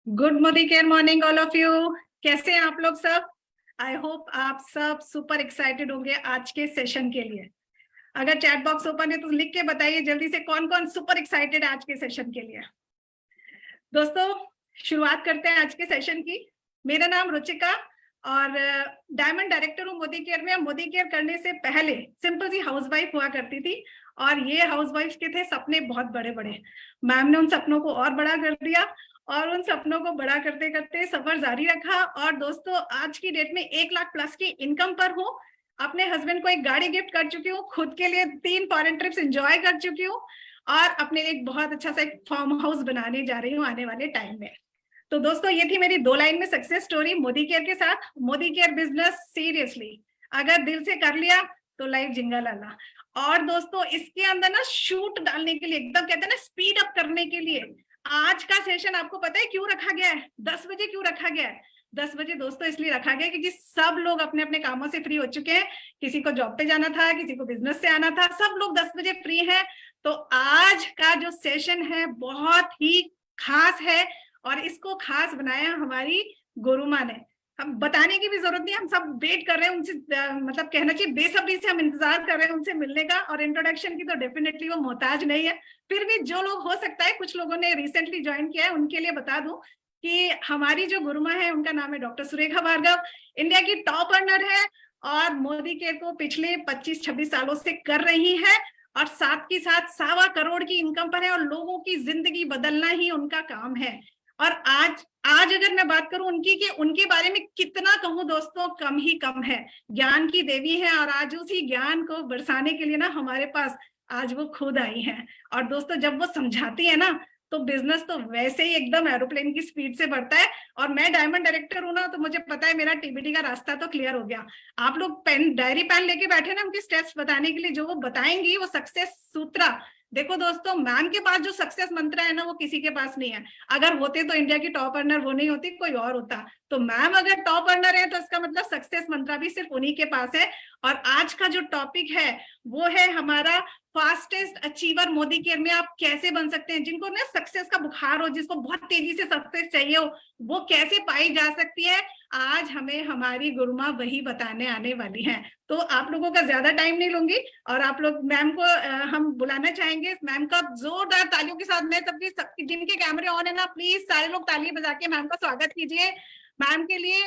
Good morning care morning all of you. कैसे हैं आप लोग सब? आई होप आप सब सुपर एक्साइटेड होंगे आज के सेशन के लिए। अगर चैट बॉक्स ओपन है तो लिख के बताइए जल्दी से कौन कौन सुपर एक्साइटेड है आज के सेशन के लिए। दोस्तों, शुरुआत करते हैं आज के सेशन की। मेरा नाम रुचिका और डायमंड डायरेक्टर हूँ मोदी केयर में। मोदी केयर करने से पहले सिंपल सी हाउसवाइफ हुआ करती थी और ये हाउसवाइफ के थे सपने बहुत बड़े बड़े। मैम ने उन सपनों को और बड़ा कर दिया और उन सपनों को बड़ा करते करते सफर जारी रखा। और दोस्तों, आज की डेट में 1 लाख प्लस की इनकम पर हूँ। अपने हस्बैंड को एक गाड़ी गिफ्ट कर चुकी हूँ, खुद के लिए 3 फॉरेन ट्रिप्स एंजॉय कर चुकी हूँ और अपने एक बहुत अच्छा सा एक फार्म हाउस बनाने जा रही हूँ आने वाले टाइम में। तो दोस्तों, ये थी मेरी 2 लाइन में सक्सेस स्टोरी मोदी केयर के साथ। मोदी केयर बिजनेस सीरियसली अगर दिल से कर लिया तो लाइफ जिंगा लाला। और दोस्तों, इसके अंदर ना शूट डालने के लिए, एकदम कहते हैं ना स्पीड अप करने के लिए, आज का सेशन आपको पता है क्यों रखा गया है? 10 बजे क्यों रखा गया है? 10 बजे दोस्तों इसलिए रखा गया क्योंकि सब लोग अपने अपने कामों से फ्री हो चुके हैं। किसी को जॉब पे जाना था, किसी को बिजनेस से आना था, सब लोग 10 बजे फ्री हैं। तो आज का जो सेशन है बहुत ही खास है और इसको खास बनाया हमारी गुरुमा ने। हम बताने की भी जरूरत नहीं, हम सब वेट कर रहे हैं उनसे, मतलब कहना चाहिए बेसब्री से हम इंतजार कर रहे हैं उनसे मिलने का। और इंट्रोडक्शन की तो डेफिनेटली वो मोहताज नहीं है। फिर भी जो लोग हो सकता है, कुछ लोगों ने रिसेंटली ज्वाइन किया है, उनके लिए बता दूं कि हमारी जो गुरुमा है उनका नाम है डॉक्टर सुरेखा भार्गव। इंडिया की टॉप अर्नर है और मोदी केयर को पिछले 25-26 सालों से कर रही है और साथ के साथ 1.25 करोड़ की इनकम पर है और लोगों की जिंदगी बदलना ही उनका काम है। और आज अगर मैं बात करूं उनकी कि उनके बारे में कितना कहूं दोस्तों, कम ही कम है। ज्ञान की देवी है और आज उसी ज्ञान को बरसाने के लिए ना हमारे पास आज वो खुद आई हैं। और दोस्तों, जब वो समझाती है ना तो बिजनेस तो वैसे ही एकदम एरोप्लेन की स्पीड से बढ़ता है। और मैं डायमंड डायरेक्टर हूं ना, तो मुझे पता है मेरा टीबीडी का रास्ता तो क्लियर हो गया। आप लोग पेन डायरी पेन लेके बैठे ना उनकी स्टेप्स बताने के लिए, जो वो बताएंगी वो सक्सेस सूत्र। देखो दोस्तों, मैम के पास जो सक्सेस मंत्र है ना वो किसी के पास नहीं है। अगर होते तो इंडिया की टॉप अर्नर वो नहीं होती, कोई और होता। तो मैम अगर टॉप अर्नर है तो इसका मतलब सक्सेस मंत्र भी सिर्फ उन्हीं के पास है। और आज का जो टॉपिक है वो है हमारा फास्टेस्ट अचीवर मोदी केयर में आप कैसे बन सकते हैं। जिनको ना सक्सेस का बुखार हो, जिसको बहुत तेजी से सक्सेस चाहिए हो, वो कैसे पाई जा सकती है, आज हमें हमारी गुरुमा वही बताने आने वाली हैं। तो आप लोगों का ज्यादा टाइम नहीं लूंगी और आप लोग मैम को हम बुलाना चाहेंगे। मैम का जोरदार तालियों के साथ में सबकी जिनके कैमरे ऑन है ना, प्लीज सारे लोग ताली बजा के मैम का स्वागत कीजिए। मैम के लिए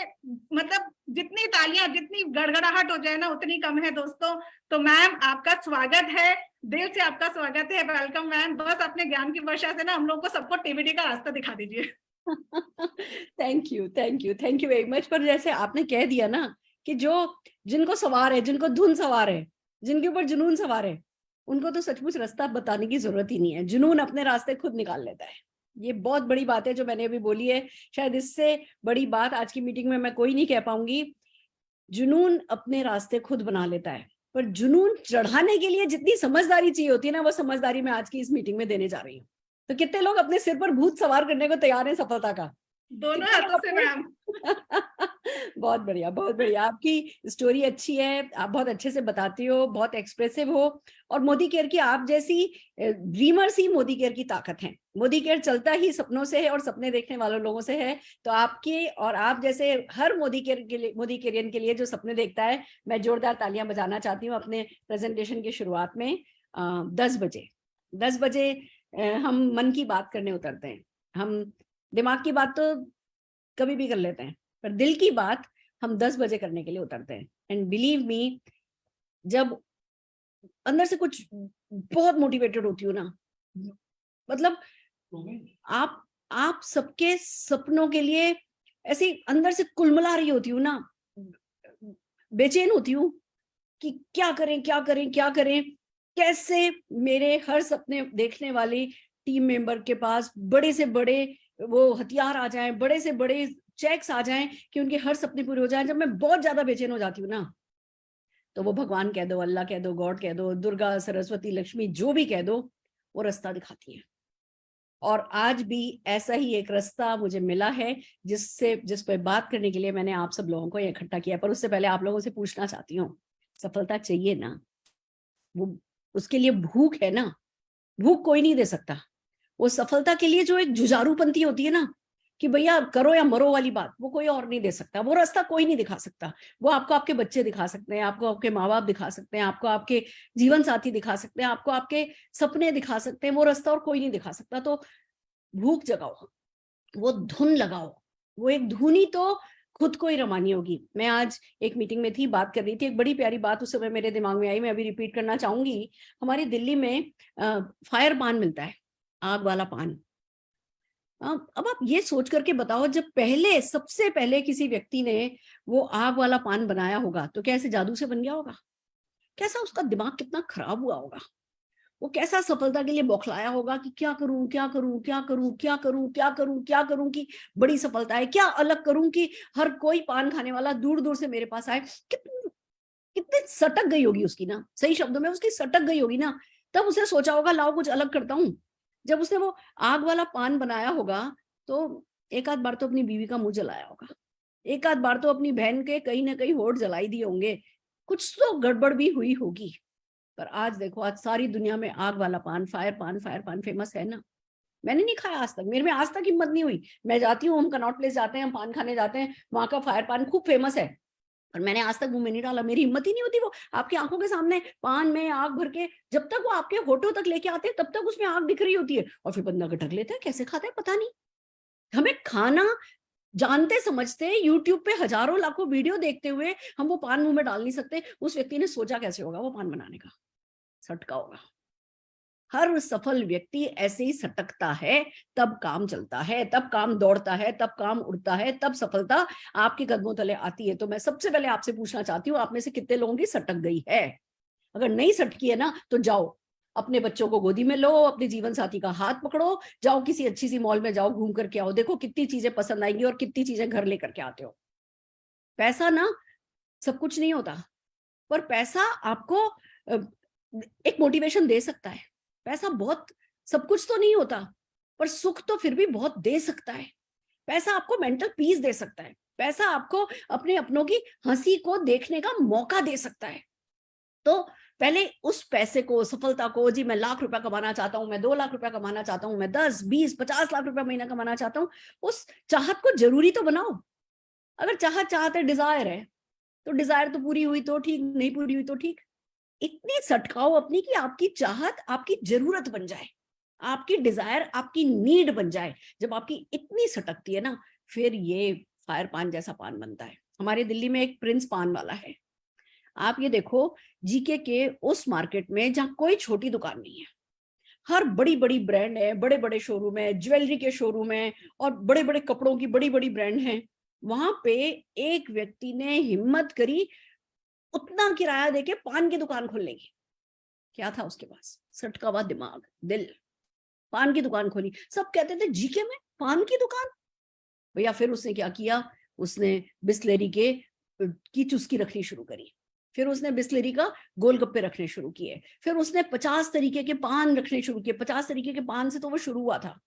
मतलब जितनी तालियां, जितनी गड़गड़ाहट हो जाए ना उतनी कम है दोस्तों। तो मैम, आपका स्वागत है, दिल से आपका स्वागत है। Welcome ma'am. बस अपने ज्ञान की वर्षा से ना हम लोगों को सबको टीबीडी का रास्ता दिखा दीजिए। Thank you, thank you, thank you very much. पर जैसे आपने कह दिया ना कि जो जिनको सवार है, जिनको धुन सवार है, जिनके ऊपर जुनून सवार है, उनको तो सचमुच रास्ता बताने की जरूरत ही नहीं है। जुनून अपने रास्ते खुद निकाल लेता है। ये बहुत बड़ी बात है जो मैंने अभी बोली है। शायद इससे बड़ी बात आज की मीटिंग में मैं कोई नहीं कह पाऊंगी। जुनून अपने रास्ते खुद बना लेता है, पर जुनून चढ़ाने के लिए जितनी समझदारी चाहिए होती है ना, वो समझदारी मैं आज की इस मीटिंग में देने जा रही हूँ। तो कितने लोग अपने सिर पर भूत सवार करने को तैयार हैं सफलता का? दोनों हाथों से मैम। बहुत बढ़िया, बहुत बढ़िया। आपकी स्टोरी अच्छी है, आप बहुत अच्छे से बताती हो, बहुत एक्सप्रेसिव हो। और मोदी केयर की आप जैसी ड्रीमर्स ही मोदी केयर की ताकत है। मोदी केयर चलता ही सपनों से है और सपने देखने वालों लोगों से है। तो आपके और आप जैसे हर मोदी केयर के लिए, मोदी केरियन के लिए जो सपने देखता है, मैं जोरदार तालियां बजाना चाहती हूँ अपने प्रेजेंटेशन की शुरुआत में। 10 बजे हम मन की बात करने उतरते हैं। हम दिमाग की बात तो कभी भी कर लेते हैं, पर दिल की बात हम 10 बजे करने के लिए उतरते हैं। एंड बिलीव मी, जब अंदर से कुछ बहुत मोटिवेटेड होती हूँ ना, मतलब आप सबके सपनों के लिए ऐसे अंदर से कुलमला रही होती हूँ ना, बेचैन होती हूँ कि क्या करें, क्या करें, क्या करें। कैसे मेरे हर सपने देखने वाली टीम मेंबर के पास बड़े से बड़े वो हथियार आ जाएं, बड़े से बड़े चेक्स आ जाएं कि उनके हर सपने पूरे हो जाएं। जब मैं बहुत ज्यादा बेचैन हो जाती हूँ ना, तो वो भगवान कह दो, अल्लाह कह दो, गॉड कह दो, दुर्गा, सरस्वती, लक्ष्मी, जो भी कह दो, वो रास्ता दिखाती है। और आज भी ऐसा ही एक रास्ता मुझे मिला है जिस पर बात करने के लिए मैंने आप सब लोगों को इकट्ठा किया। पर उससे पहले आप लोगों से पूछना चाहती हूँ, सफलता चाहिए ना? वो उसके लिए भूख है ना, भूख कोई नहीं दे सकता। वो सफलता के लिए जो एक जुझारूपंती होती है ना, कि भैया करो या मरो वाली बात वो कोई और नहीं दे सकता, वो रास्ता कोई नहीं दिखा सकता। वो आपको आपके बच्चे दिखा सकते हैं, आपको आपके माँ बाप दिखा सकते हैं, आपको आपके जीवन साथी दिखा सकते हैं, आपको आपके सपने दिखा सकते हैं, वो रास्ता और कोई नहीं दिखा सकता। तो भूख जगाओ, वो धुन लगाओ, वो एक धुनी तो खुद को ही रमानी होगी। मैं आज एक मीटिंग में थी, बात कर रही थी, एक बड़ी प्यारी बात उस समय मेरे दिमाग में आई, मैं अभी रिपीट करना चाहूंगी। हमारी दिल्ली में फायर पान मिलता है, आग वाला पान। अब आप ये सोच करके बताओ, जब पहले सबसे पहले किसी व्यक्ति ने वो आग वाला पान बनाया होगा तो क्या ऐसे जादू से बन गया होगा? कैसा उसका दिमाग कितना खराब हुआ होगा, वो कैसा सफलता के लिए बौखलाया होगा कि क्या करूं क्या करूं क्या करूं क्या करूं क्या करूं क्या करूं कि बड़ी सफलता है, क्या अलग करूं कि हर कोई पान खाने वाला दूर दूर से मेरे पास आए। कितनी कितनी सटक गई होगी उसकी ना, सही शब्दों में उसकी सटक गई होगी ना। तब उसने सोचा होगा लाओ कुछ अलग करता हूं। जब उसने वो आग वाला पान बनाया होगा तो एक आध बार तो अपनी बीवी का मुंह जलाया होगा, एक आध बार तो अपनी बहन के कहीं ना कहीं होठ जलाई दिए होंगे, कुछ तो गड़बड़ भी हुई होगी। पर आज देखो, आज सारी दुनिया में आग वाला पान, फायर पान फेमस है ना। मैंने नहीं खाया आज तक, मेरे में आज तक हिम्मत नहीं हुई। मैं जाती हूँ, हम कनॉट प्लेस जाते हैं, हम पान खाने जाते हैं, वहां का फायर पान खूब फेमस है, पर मैंने आज तक मुंह में नहीं डाला, मेरी हिम्मत ही नहीं होती। वो आपकी आंखों के सामने पान में आग भर के जब तक वो आपके होठों तक लेके आते हैं तब तक उसमें आग दिख रही होती है, और फिर बंदा ढक लेता है। कैसे खाता है पता नहीं। हमें खाना जानते समझते यूट्यूब पे हजारों लाखों वीडियो देखते हुए हम वो पान मुंह में डाल नहीं सकते। उस व्यक्ति ने सोचा कैसे होगा वो पान बनाने का? सटका होगा। हर सफल व्यक्ति ऐसे ही सटकता है, तब काम चलता है, तब काम दौड़ता है, तब काम उड़ता है, तब सफलता आपके कदमों तले आती है। तो मैं सबसे पहले आपसे पूछना चाहती हूँ, आप में से कितने लोगों की सटक गई है? अगर नहीं सटकी है ना तो जाओ, अपने बच्चों को गोदी में लो, अपने जीवन साथी का हाथ पकड़ो, जाओ किसी अच्छी सी मॉल में जाओ, घूम करके आओ, देखो कितनी चीजें पसंद आएंगी और कितनी चीजें घर लेकर के आते हो। पैसा ना सब कुछ नहीं होता, पर पैसा आपको एक मोटिवेशन दे सकता है। पैसा बहुत सब कुछ तो नहीं होता, पर सुख तो फिर भी बहुत दे सकता है। पैसा आपको मेंटल पीस दे सकता है, पैसा आपको अपने अपनों की हंसी को देखने का मौका दे सकता है। तो पहले उस पैसे को, सफलता को, जी मैं लाख रुपया कमाना चाहता हूं, मैं 2 लाख रुपया कमाना चाहता हूं, मैं 10 20 50 लाख रुपया महीना कमाना चाहता हूं, उस चाहत को जरूरी तो बनाओ। अगर चाहत है, डिजायर है, तो डिजायर तो पूरी हुई तो ठीक, नहीं पूरी हुई तो ठीक। इतनी सटकाओ अपनी कि आपकी चाहत आपकी जरूरत बन जाए, आपकी डिजायर आपकी नीड बन जाए। जब आपकी इतनी सटकती है ना, फिर ये फायर पान जैसा पान बनता है। हमारे दिल्ली में एक प्रिंस पान वाला है। आप ये देखो, जीके के उस मार्केट में जहां कोई छोटी दुकान नहीं है, हर बड़ी बड़ी ब्रांड है, बड़े बड़े शोरूम है, ज्वेलरी के शोरूम है, और बड़े बड़े कपड़ों की बड़ी बड़ी ब्रांड है। वहां पे एक व्यक्ति ने हिम्मत करी उतना किराया देके पान की दुकान खोलने की। क्या था उसके पास? सटका हुआ दिमाग, दिल। पान की दुकान खोली। सब कहते थे जीके में पान की दुकान। भैया फिर उसने क्या किया, उसने बिस्लेरी के की चुस्की रखनी शुरू करी, फिर उसने बिस्लेरी का गोलगप्पे रखने शुरू किए, फिर उसने 50 तरीके के पान रखने शुरू किए। 50 तरीके के पान से तो वो शुरू हुआ था।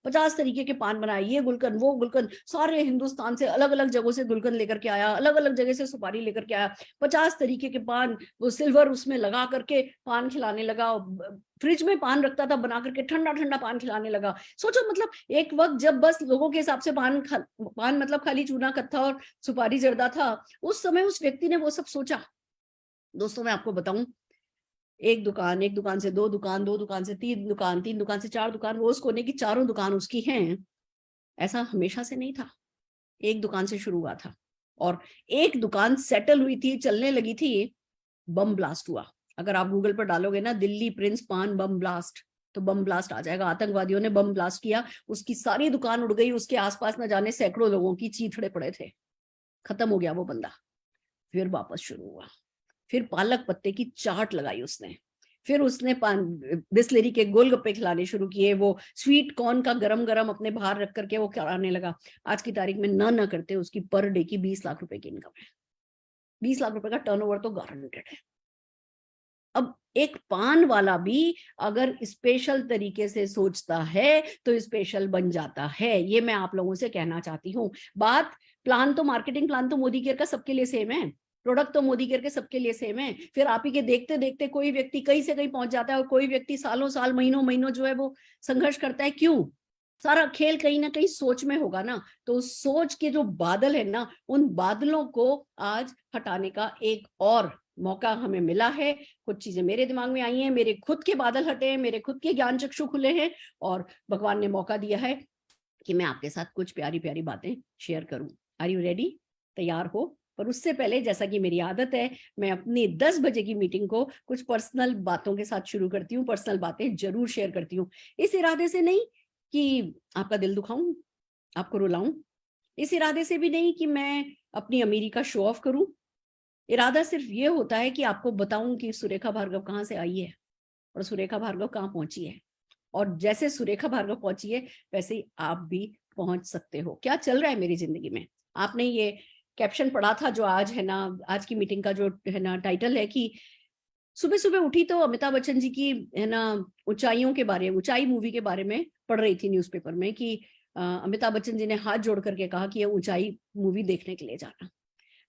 50 तरीके के पान बनाए, ये गुलकंद वो गुलकंद, सारे हिंदुस्तान से अलग अलग जगहों से गुलकंद लेकर के आया, अलग अलग जगह से सुपारी लेकर के आया। 50 तरीके के पान, वो सिल्वर उसमें लगा करके पान खिलाने लगा। फ्रिज में पान रखता था बना करके, ठंडा ठंडा पान खिलाने लगा। सोचो, मतलब एक वक्त जब बस लोगों के हिसाब से पान मतलब खाली चूना कत्था और सुपारी जर्दा था, उस समय उस व्यक्ति ने वो सब सोचा। दोस्तों मैं आपको बताऊं, एक दुकान से दो दुकान, दो दुकान से तीन दुकान, तीन दुकान से चार दुकान, रोज कोने की चारों दुकान उसकी हैं, ऐसा हमेशा से नहीं था। एक दुकान से शुरू हुआ था, और एक दुकान सेटल हुई थी, चलने लगी थी, बम ब्लास्ट हुआ। अगर आप गूगल पर डालोगे ना दिल्ली प्रिंस पान बम ब्लास्ट, तो बम ब्लास्ट आ जाएगा। आतंकवादियों ने बम ब्लास्ट किया, उसकी सारी दुकान उड़ गई, उसके आसपास न जाने सैकड़ों लोगों की चीथड़े पड़े थे, खत्म हो गया वो बंदा। फिर वापस शुरू हुआ, फिर पालक पत्ते की चाट लगाई उसने, फिर उसने बिस्लेरी के गोलगप्पे खिलाने शुरू किए, वो स्वीट कॉर्न का गरम गरम अपने बाहर रख करके वो खिलाने लगा। आज की तारीख में ना करते उसकी पर डे की 20 लाख रुपए की इनकम है। 20 लाख रुपए का टर्नओवर तो गारंटेड है। अब एक पान वाला भी अगर स्पेशल तरीके से सोचता है तो स्पेशल बन जाता है, ये मैं आप लोगों से कहना चाहती हूँ। बात प्लान तो, मार्केटिंग प्लान तो मोदी केयर का सबके लिए सेम है, प्रोडक्ट तो मोदी केयर के सबके लिए सेम है। फिर आप ही के देखते देखते कोई व्यक्ति कहीं से कहीं पहुंच जाता है, और कोई व्यक्ति सालों साल, महीनों महीनों जो है वो संघर्ष करता है। क्यों? सारा खेल कहीं ना कहीं सोच में होगा ना, तो उस सोच के जो बादल है ना, उन बादलों को आज हटाने का एक और मौका हमें मिला है। कुछ चीजें मेरे दिमाग में आई हैं, मेरे खुद के बादल हटे हैं, मेरे खुद के ज्ञान चक्षु खुले हैं, और भगवान ने मौका दिया है कि मैं आपके साथ कुछ प्यारी प्यारी बातें शेयर करूं। Are you ready? तैयार हो? पर उससे पहले, जैसा कि मेरी आदत है, मैं अपनी 10 बजे की मीटिंग को कुछ पर्सनल बातों के साथ शुरू करती हूँ। पर्सनल बातें जरूर शेयर करती हूँ, इस इरादे से नहीं कि आपका दिल दुखाऊं, आपको रुलाऊं, इस इरादे से भी नहीं कि मैं अपनी अमीरी का शो ऑफ करूं। इरादा सिर्फ ये होता है कि आपको बताऊं कि सुरेखा भार्गव कहाँ से आई है और सुरेखा भार्गव कहाँ पहुंची है, और जैसे सुरेखा भार्गव पहुंची है वैसे ही आप भी पहुंच सकते हो। क्या चल रहा है मेरी जिंदगी में? आपने ये कैप्शन पढ़ा था जो आज है ना, आज की मीटिंग का जो है ना टाइटल है कि सुबह सुबह उठी तो अमिताभ बच्चन जी की है ना ऊंचाइयों के बारे में, ऊंचाई मूवी के बारे में पढ़ रही थी न्यूज़पेपर में कि अमिताभ बच्चन जी ने हाथ जोड़ करके कहा कि ये ऊंचाई मूवी देखने के लिए जाना।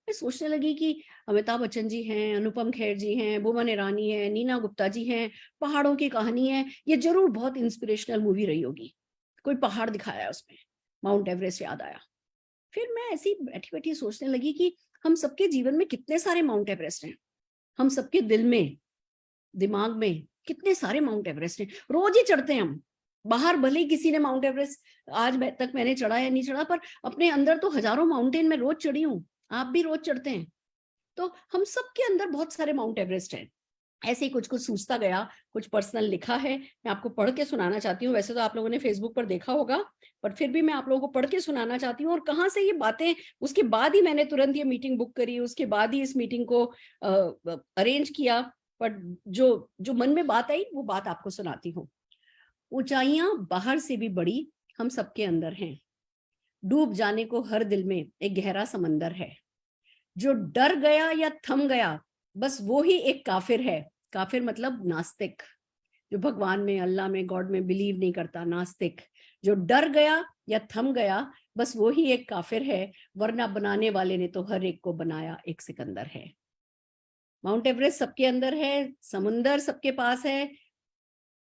मैं सोचने लगी कि अमिताभ बच्चन जी हैं, अनुपम खेर जी हैं, बोमन ईरानी है, नीना गुप्ता जी हैं, पहाड़ों की कहानी है, ये जरूर बहुत इंस्पिरेशनल मूवी रही होगी। कोई पहाड़ दिखाया है उसमें, माउंट एवरेस्ट याद आया। फिर मैं ऐसी बैठी बैठी सोचने लगी कि हम सबके जीवन में कितने सारे माउंट एवरेस्ट हैं, हम सबके दिल में, दिमाग में कितने सारे माउंट एवरेस्ट हैं, रोज ही चढ़ते हैं हम। बाहर भले ही किसी ने माउंट एवरेस्ट आज तक मैंने चढ़ा या नहीं चढ़ा, पर अपने अंदर तो हजारों माउंटेन में रोज चढ़ी हूँ, आप भी रोज चढ़ते हैं। तो हम सबके अंदर बहुत सारे माउंट एवरेस्ट हैं। ऐसे ही कुछ कुछ सूझता गया, कुछ पर्सनल लिखा है, मैं आपको पढ़ के सुनाना चाहती हूँ। वैसे तो आप लोगों ने फेसबुक पर देखा होगा, पर फिर भी मैं आप लोगों को पढ़ के सुनाना चाहती हूँ। और कहाँ से ये बातें, उसके बाद ही मैंने तुरंत ये मीटिंग बुक करी, उसके बाद ही इस मीटिंग को अरेंज किया, पर जो जो मन में बात आई वो बात आपको सुनाती हूँ। ऊंचाइयां बाहर से भी बड़ी हम सबके अंदर हैं, डूब जाने को हर दिल में एक गहरा समंदर है। जो डर गया या थम गया बस वो ही एक काफिर है। काफिर मतलब नास्तिक, जो भगवान में, अल्लाह में, गॉड में बिलीव नहीं करता, नास्तिक। जो डर गया या थम गया बस वो ही एक काफिर है, वरना बनाने वाले ने तो हर एक को बनाया एक सिकंदर है। माउंट एवरेस्ट सबके अंदर है, समुंदर सबके पास है।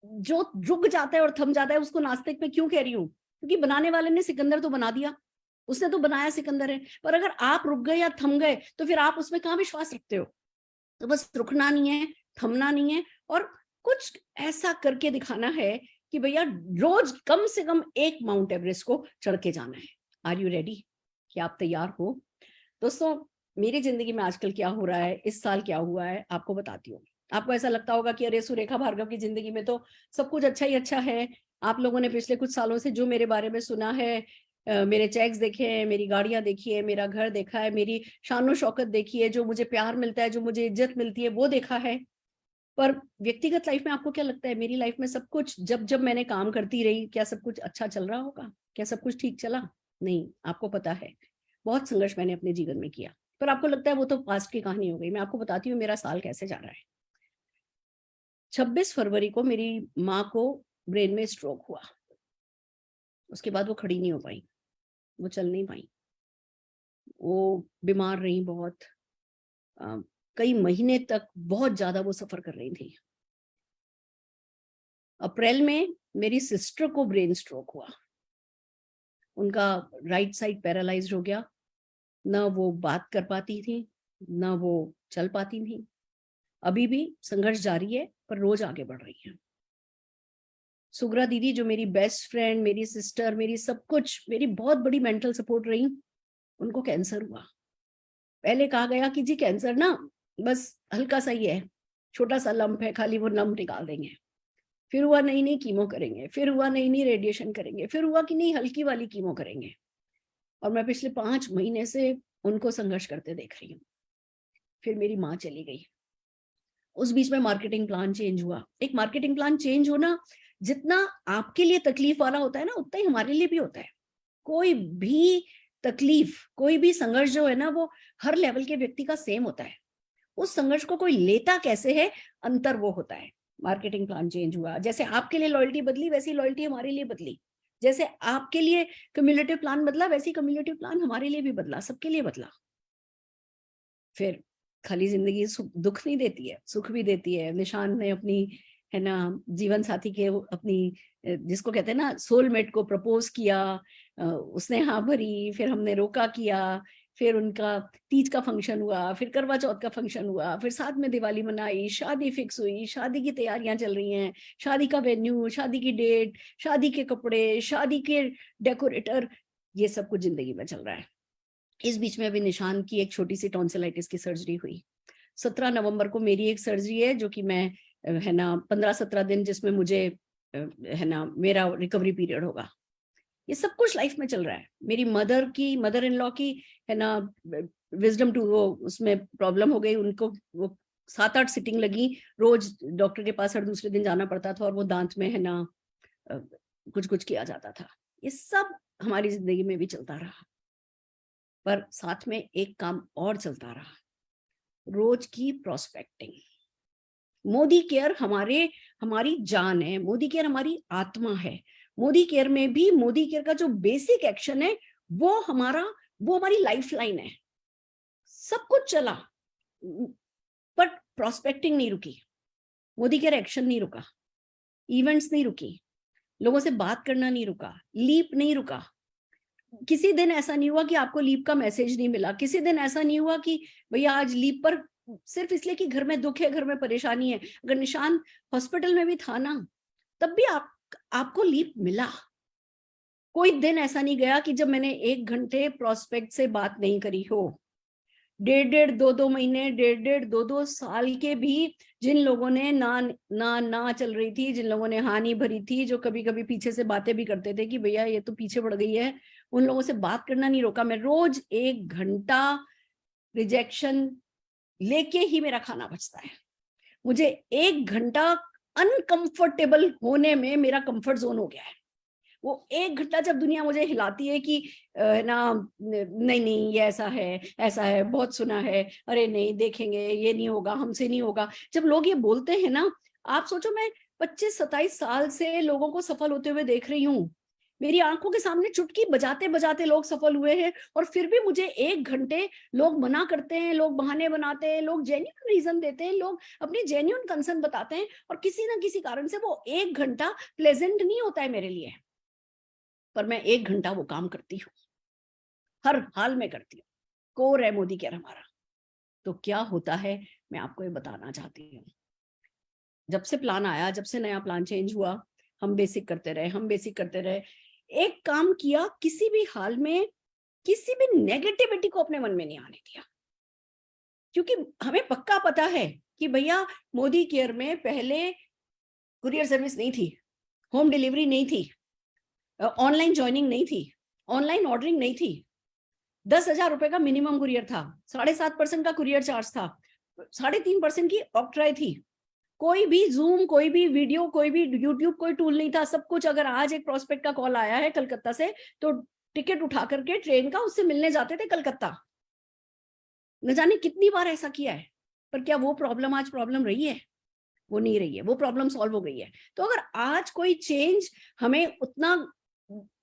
जो रुक जाता है और थम जाता है उसको नास्तिक में क्यों कह रही हूँ? क्योंकि बनाने वाले ने सिकंदर तो बना दिया, उसने तो बनाया सिकंदर है। पर अगर आप रुक गए या थम गए तो फिर आप उसमें कहाँ विश्वास रखते हो? तो बस रुकना नहीं है, थमना नहीं है, और कुछ ऐसा करके दिखाना है कि भैया रोज कम से कम एक माउंट एवरेस्ट को चढ़ के जाना है। Are you ready? क्या आप तैयार हो? दोस्तों, मेरी जिंदगी में आजकल क्या हो रहा है, इस साल क्या हुआ है, आपको बताती हूँ। आपको ऐसा लगता होगा कि अरे सुरेखा भार्गव की जिंदगी में तो सब कुछ अच्छा ही अच्छा है। आप लोगों ने पिछले कुछ सालों से जो मेरे बारे में सुना है, मेरे चेक्स देखे हैं, मेरी गाड़ियां देखी है, मेरा घर देखा है, मेरी शानो शौकत देखी है, जो मुझे प्यार मिलता है, जो मुझे इज्जत मिलती है, वो देखा है। पर व्यक्तिगत लाइफ में आपको क्या लगता है, मेरी लाइफ में सब कुछ, जब जब मैंने काम करती रही, क्या सब कुछ अच्छा चल रहा होगा? क्या सब कुछ ठीक चला? नहीं, आपको पता है बहुत संघर्ष मैंने अपने जीवन में किया। पर आपको लगता है वो तो पास्ट की कहानी हो गई। मैं आपको बताती हूँ मेरा साल कैसे जा रहा है। 26 फरवरी को मेरी माँ को ब्रेन में स्ट्रोक हुआ। उसके बाद वो खड़ी नहीं हो पाई, वो चल नहीं पाई, वो बीमार रही बहुत। अ, कई महीने तक बहुत ज्यादा वो सफर कर रही थी। अप्रैल में मेरी सिस्टर को ब्रेन स्ट्रोक हुआ। उनका राइट साइड पैरालाइज्ड हो गया, ना वो बात कर पाती थी, ना वो चल पाती थी। अभी भी संघर्ष जारी है, पर रोज आगे बढ़ रही है। सुग्रा दीदी, जो मेरी बेस्ट फ्रेंड, मेरी सिस्टर, मेरी सब कुछ, मेरी बहुत बड़ी मेंटल सपोर्ट रही, उनको कैंसर हुआ। पहले कहा गया कि जी कैंसर ना बस हल्का सा ही है, छोटा सा लंप है, खाली वो लंप निकाल देंगे। फिर हुआ नहीं नहीं कीमो करेंगे, फिर हुआ नहीं नहीं रेडिएशन करेंगे, फिर हुआ कि नहीं हल्की वाली कीमो करेंगे। और मैं पिछले 5 महीने से उनको संघर्ष करते देख रही हूँ। फिर मेरी माँ चली गई। उस बीच में मार्केटिंग प्लान चेंज हुआ। एक मार्केटिंग प्लान चेंज होना जितना आपके लिए तकलीफ वाला होता है ना, उतना ही हमारे लिए भी होता है। कोई भी तकलीफ, कोई भी संघर्ष जो है ना, वो हर लेवल के व्यक्ति का सेम होता है। उस संघर्ष को कोई लेता कैसे है, अंतर वो होता है। मार्केटिंग प्लान चेंज हुआ, जैसे आपके लिए लॉयल्टी बदली वैसी लॉयल्टी हमारे लिए बदली। जैसे आपके लिए कम्युलेटिव प्लान बदला वैसी कम्युलेटिव प्लान हमारे लिए भी बदला, सबके लिए बदला। फिर खाली जिंदगी दुख नहीं देती है, सुख भी देती है। निशान ने अपनी है ना, जीवन साथी के अपनी जिसको कहते हैं ना सोलमेट को प्रपोज किया, उसने हाँ भरी, फिर हमने रोका किया, फिर उनका तीज का फंक्शन हुआ, फिर करवा चौथ का फंक्शन हुआ, फिर साथ में दिवाली मनाई, शादी फिक्स हुई, शादी की तैयारियां चल रही हैं, शादी का वेन्यू, शादी की डेट, शादी के कपड़े, शादी के डेकोरेटर, ये सब कुछ जिंदगी में चल रहा है। इस बीच में अभी निशान की एक छोटी सी टॉन्सिलाइटिस की सर्जरी हुई। 17 नवंबर को मेरी एक सर्जरी है जो कि मैं है ना 15-17 दिन जिसमें मुझे है ना मेरा रिकवरी पीरियड होगा। ये सब कुछ लाइफ में चल रहा है। मेरी मदर इन लॉ की है ना विजडम टू वो उसमें प्रॉब्लम हो गई, उनको वो 7-8 सिटिंग लगी, रोज डॉक्टर के पास हर दूसरे दिन जाना पड़ता था और वो दांत में है ना कुछ कुछ किया जाता था। ये सब हमारी जिंदगी में भी चलता रहा, पर साथ में एक काम और चलता रहा, रोज की प्रोस्पेक्टिंग। मोदी केयर हमारी जान है, मोदी केयर हमारी आत्मा है। मोदी केयर में भी मोदी केयर का जो बेसिक एक्शन है वो हमारी लाइफ लाइन है। सब कुछ चला बट प्रोस्पेक्टिंग नहीं रुकी, मोदी केयर एक्शन नहीं रुका, इवेंट्स नहीं रुकी, लोगों से बात करना नहीं रुका, लीप नहीं रुका। किसी दिन ऐसा नहीं हुआ कि आपको लीप का मैसेज नहीं मिला, किसी दिन ऐसा नहीं हुआ कि भैया आज लीप पर सिर्फ इसलिए कि घर में दुख है, घर में परेशानी है। अगर निशान हॉस्पिटल में भी था ना तब भी आपको लीप मिला। कोई दिन ऐसा नहीं गया कि जब मैंने 1 घंटे प्रोस्पेक्ट से बात नहीं करी हो। 1.5 2 महीने, 1.5 2 साल के भी जिन लोगों ने ना चल रही थी, जिन लोगों ने हानि भरी थी, जो कभी कभी पीछे से बातें भी करते थे कि भैया ये तो पीछे पड़ गई है, उन लोगों से बात करना नहीं रोका। मैं रोज 1 घंटा रिजेक्शन लेके ही मेरा खाना बचता है। मुझे 1 घंटा अनकंफर्टेबल होने में मेरा कंफर्ट जोन हो गया है। वो 1 घंटा जब दुनिया मुझे हिलाती है कि ना नहीं ये ऐसा है, बहुत सुना है, अरे नहीं देखेंगे, ये नहीं होगा, हमसे नहीं होगा, जब लोग ये बोलते हैं ना, आप सोचो मैं 25-27 साल से लोगों को सफल होते हुए देख रही हूँ। मेरी आंखों के सामने चुटकी बजाते बजाते लोग सफल हुए हैं, और फिर भी मुझे 1 घंटे लोग मना करते हैं, लोग बहाने बनाते हैं, लोग जेन्युइन रीजन देते हैं, लोग अपनी जेन्युइन कंसर्न बताते हैं, और किसी ना किसी कारण से वो 1 घंटा प्लेजेंट नहीं होता है मेरे लिए, पर मैं 1 घंटा वो काम करती हूँ, हर हाल में करती हूँ। कोर है मोदी केयर हमारा। तो क्या होता है मैं आपको ये बताना चाहती हूँ। जब से प्लान आया, जब से नया प्लान चेंज हुआ, हम बेसिक करते रहे, एक काम किया, किसी भी हाल में किसी भी नेगेटिविटी को अपने मन में नहीं आने दिया, क्योंकि हमें पक्का पता है कि भैया मोदी केयर में पहले कुरियर सर्विस नहीं थी, होम डिलीवरी नहीं थी, ऑनलाइन ज्वाइनिंग नहीं थी, ऑनलाइन ऑर्डरिंग नहीं थी, 10,000 रुपए का मिनिमम कुरियर था, 7.5% का कुरियर चार्ज था, 3.5% की ऑक्ट्राई थी, कोई भी जूम, कोई भी वीडियो, कोई भी यूट्यूब, कोई टूल नहीं था, सब कुछ। अगर आज एक प्रोस्पेक्ट का कॉल आया है कलकत्ता से, तो टिकट उठा करके ट्रेन का उससे मिलने जाते थे कलकत्ता। न जाने कितनी बार ऐसा किया है, पर क्या वो प्रॉब्लम आज प्रॉब्लम रही है? वो नहीं रही है, वो प्रॉब्लम सॉल्व हो गई है। तो अगर आज कोई चेंज हमें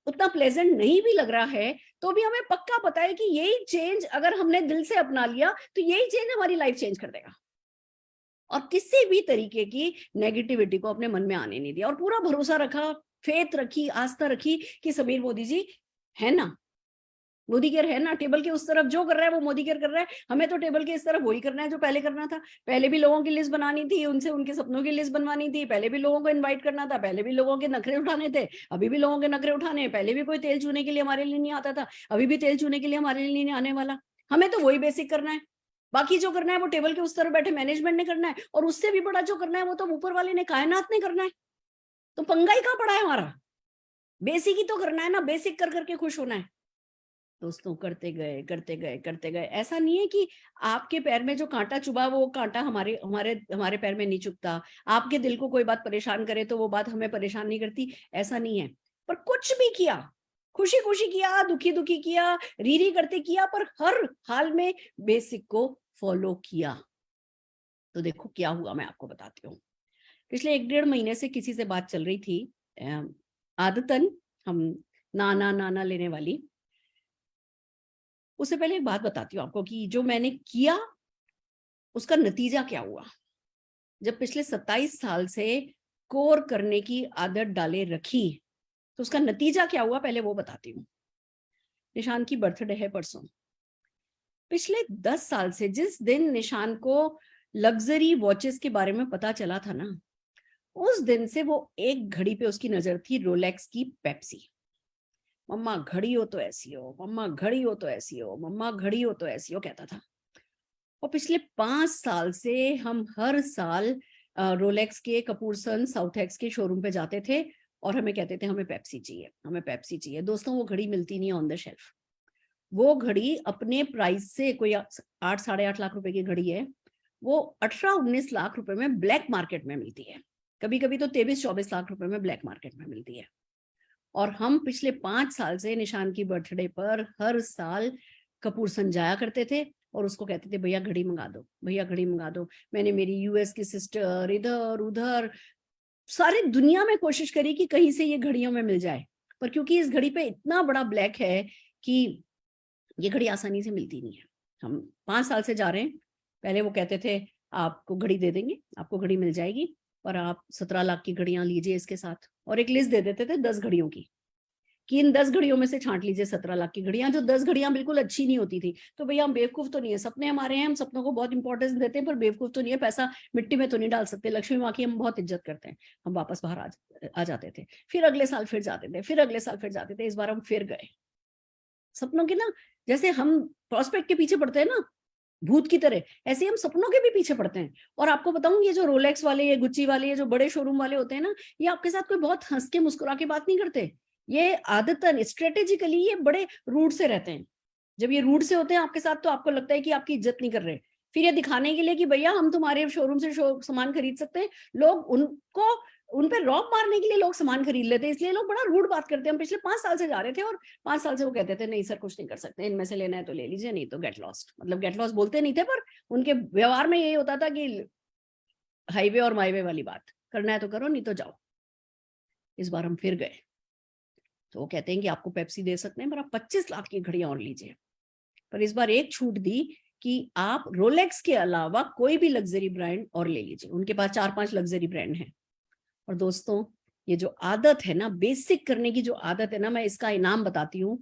उतना प्लेजेंट नहीं भी लग रहा है, तो भी हमें पक्का पता है कि यही चेंज अगर हमने दिल से अपना लिया तो यही चेंज हमारी लाइफ चेंज कर देगा, और किसी भी तरीके की नेगेटिविटी को अपने मन में आने नहीं दिया, और पूरा भरोसा रखा, फेथ रखी, आस्था रखी कि समीर मोदी जी है ना, मोदी केयर है ना, टेबल के उस तरफ जो कर रहा है वो मोदी केयर कर रहा है, हमें तो टेबल के इस तरफ वही करना है जो पहले करना था। पहले भी लोगों की लिस्ट बनानी थी, उनसे उनके सपनों की लिस्ट बनवानी थी, पहले भी लोगों को इनवाइट करना था, पहले भी लोगों के नखरे उठाने थे, अभी भी लोगों के नखरे उठाने, पहले भी कोई तेल चूने के लिए हमारे लिए नहीं आता था, अभी भी तेल चूने के लिए हमारे लिए नहीं आने वाला। हमें तो वही बेसिक करना है, बाकी जो करना है वो टेबल के उस तरफ बैठे मैनेजमेंट ने करना है, और उससे भी बड़ा जो करना है वो तो ऊपर वाले ने, कायनात ने करना है। तो पंगा ही कहाँ पड़ा है हमारा? बेसिक ही तो करना है ना, बेसिक कर करके खुश होना है। दोस्तों करते गए। ऐसा नहीं है कि आपके पैर में जो कांटा चुभा वो कांटा हमारे हमारे हमारे पैर में नहीं चुभता, आपके दिल को कोई बात परेशान करे तो वो बात हमें परेशान नहीं करती, ऐसा नहीं है। पर कुछ भी किया, खुशी खुशी किया, दुखी दुखी किया, री करते किया, पर हर हाल में बेसिक को फॉलो किया। तो देखो क्या हुआ, मैं आपको बताती हूँ। पिछले 1-1.5 महीने से किसी से बात चल रही थी, आदतन हम नाना लेने वाली। उससे पहले एक बात बताती हूँ आपको कि जो मैंने किया उसका नतीजा क्या हुआ। जब पिछले 27 साल से स्कोर करने की आदत डाले रखी, तो उसका नतीजा क्या हुआ पहले वो बताती हूँ। निशान की बर्थडे है परसों। पिछले 10 साल से जिस दिन निशान को लग्जरी वॉचेस के बारे में पता चला था ना, उस दिन से वो एक घड़ी पे उसकी नजर थी, रोलेक्स की पेप्सी। मम्मा घड़ी हो तो ऐसी हो, मम्मा घड़ी हो तो ऐसी हो, मम्मा घड़ी हो तो ऐसी हो कहता था। और पिछले 5 साल से हम हर साल रोलेक्स के कपूरसन साउथ एक्स के शोरूम पे जाते थे और हमें कहते थे हमें पेप्सी चाहिए, हमें पेप्सी चाहिए। दोस्तों वो घड़ी मिलती नहीं ऑन द शेल्फ। वो घड़ी अपने प्राइस से, कोई 8 साढ़े 8 लाख रुपए की घड़ी है, वो 18-19 लाख रुपए में ब्लैक मार्केट में मिलती है, कभी कभी तो 23-24 लाख रुपए में ब्लैक मार्केट में मिलती है। और हम पिछले 5 साल से निशान की बर्थडे पर हर साल कपूरसन जाया करते थे और उसको कहते थे भैया घड़ी मंगा दो, भैया घड़ी मंगा दो। मैंने मेरी यूएस की सिस्टर, इधर उधर सारी दुनिया में कोशिश करी कि कहीं से ये घड़ियों में मिल जाए, पर क्योंकि इस घड़ी पे इतना बड़ा ब्लैक है कि ये घड़ी आसानी से मिलती नहीं है। हम 5 साल से जा रहे हैं। पहले वो कहते थे आपको घड़ी दे देंगे, आपको घड़ी मिल जाएगी, और आप 17 लाख की घड़ियां लीजिए इसके साथ, और एक लिस्ट दे देते थे 10 घड़ियों की, कि इन 10 घड़ियों में से छांट लीजिए 17 लाख की घड़ियां। जो 10 घड़ियां बिल्कुल अच्छी नहीं होती थी। तो भैया हम बेवकूफ तो नहीं है, सपने हमारे हैं, हम सपनों को बहुत इंपॉर्टेंस देते हैं, पर बेवकूफ तो नहीं है, पैसा मिट्टी में तो नहीं डाल सकते। लक्ष्मी माँ की हम बहुत इज्जत करते हैं। हम वापस बाहर आ जाते थे, फिर अगले साल फिर जाते थे, फिर अगले साल फिर जाते थे। इस बार हम फिर गए सपनों के ना, जैसे हम प्रॉस्पेक्ट के पीछे पड़ते हैं ना भूत की तरह, ऐसे ही हम सपनों के भी पीछे पड़ते हैं। और आपको बताऊं, ये जो रोलेक्स वाले, ये गुच्ची वाले, ये जो बड़े शोरूम वाले होते हैं ना, ये आपके साथ कोई बहुत हंस के मुस्कुरा के बात नहीं करते। ये आदतन स्ट्रेटेजिकली ये बड़े रूड से रहते हैं। जब ये रूड से होते हैं आपके साथ, तो आपको लगता है कि आपकी इज्जत नहीं कर रहे। फिर ये दिखाने के लिए कि भैया हम तुम्हारे शोरूम से सामान खरीद सकते हैं, लोग उनको उन पे रॉब मारने के लिए लोग सामान खरीद लेते हैं, इसलिए लोग बड़ा रूड बात करते हैं। हम पिछले 5 साल से जा रहे थे और 5 साल से वो कहते थे नहीं सर कुछ नहीं कर सकते, इनमें से लेना है तो ले लीजिए, नहीं तो गेट लॉस्ट। मतलब गेट लॉस्ट बोलते नहीं थे, पर उनके व्यवहार में यही होता था कि हाईवे और माईवे वाली बात, करना है तो करो, नहीं तो जाओ। इस बार हम फिर गए तो वो कहते हैं कि आपको पेप्सी दे सकते हैं, पर आप 25 लाख की घड़ियां और लीजिए। पर इस बार एक छूट दी कि आप रोलेक्स के अलावा कोई भी लग्जरी ब्रांड और ले लीजिए। उनके पास 4-5 लग्जरी ब्रांड हैं। और दोस्तों ये जो आदत है ना, बेसिक करने की जो आदत है ना, मैं इसका इनाम बताती हूँ।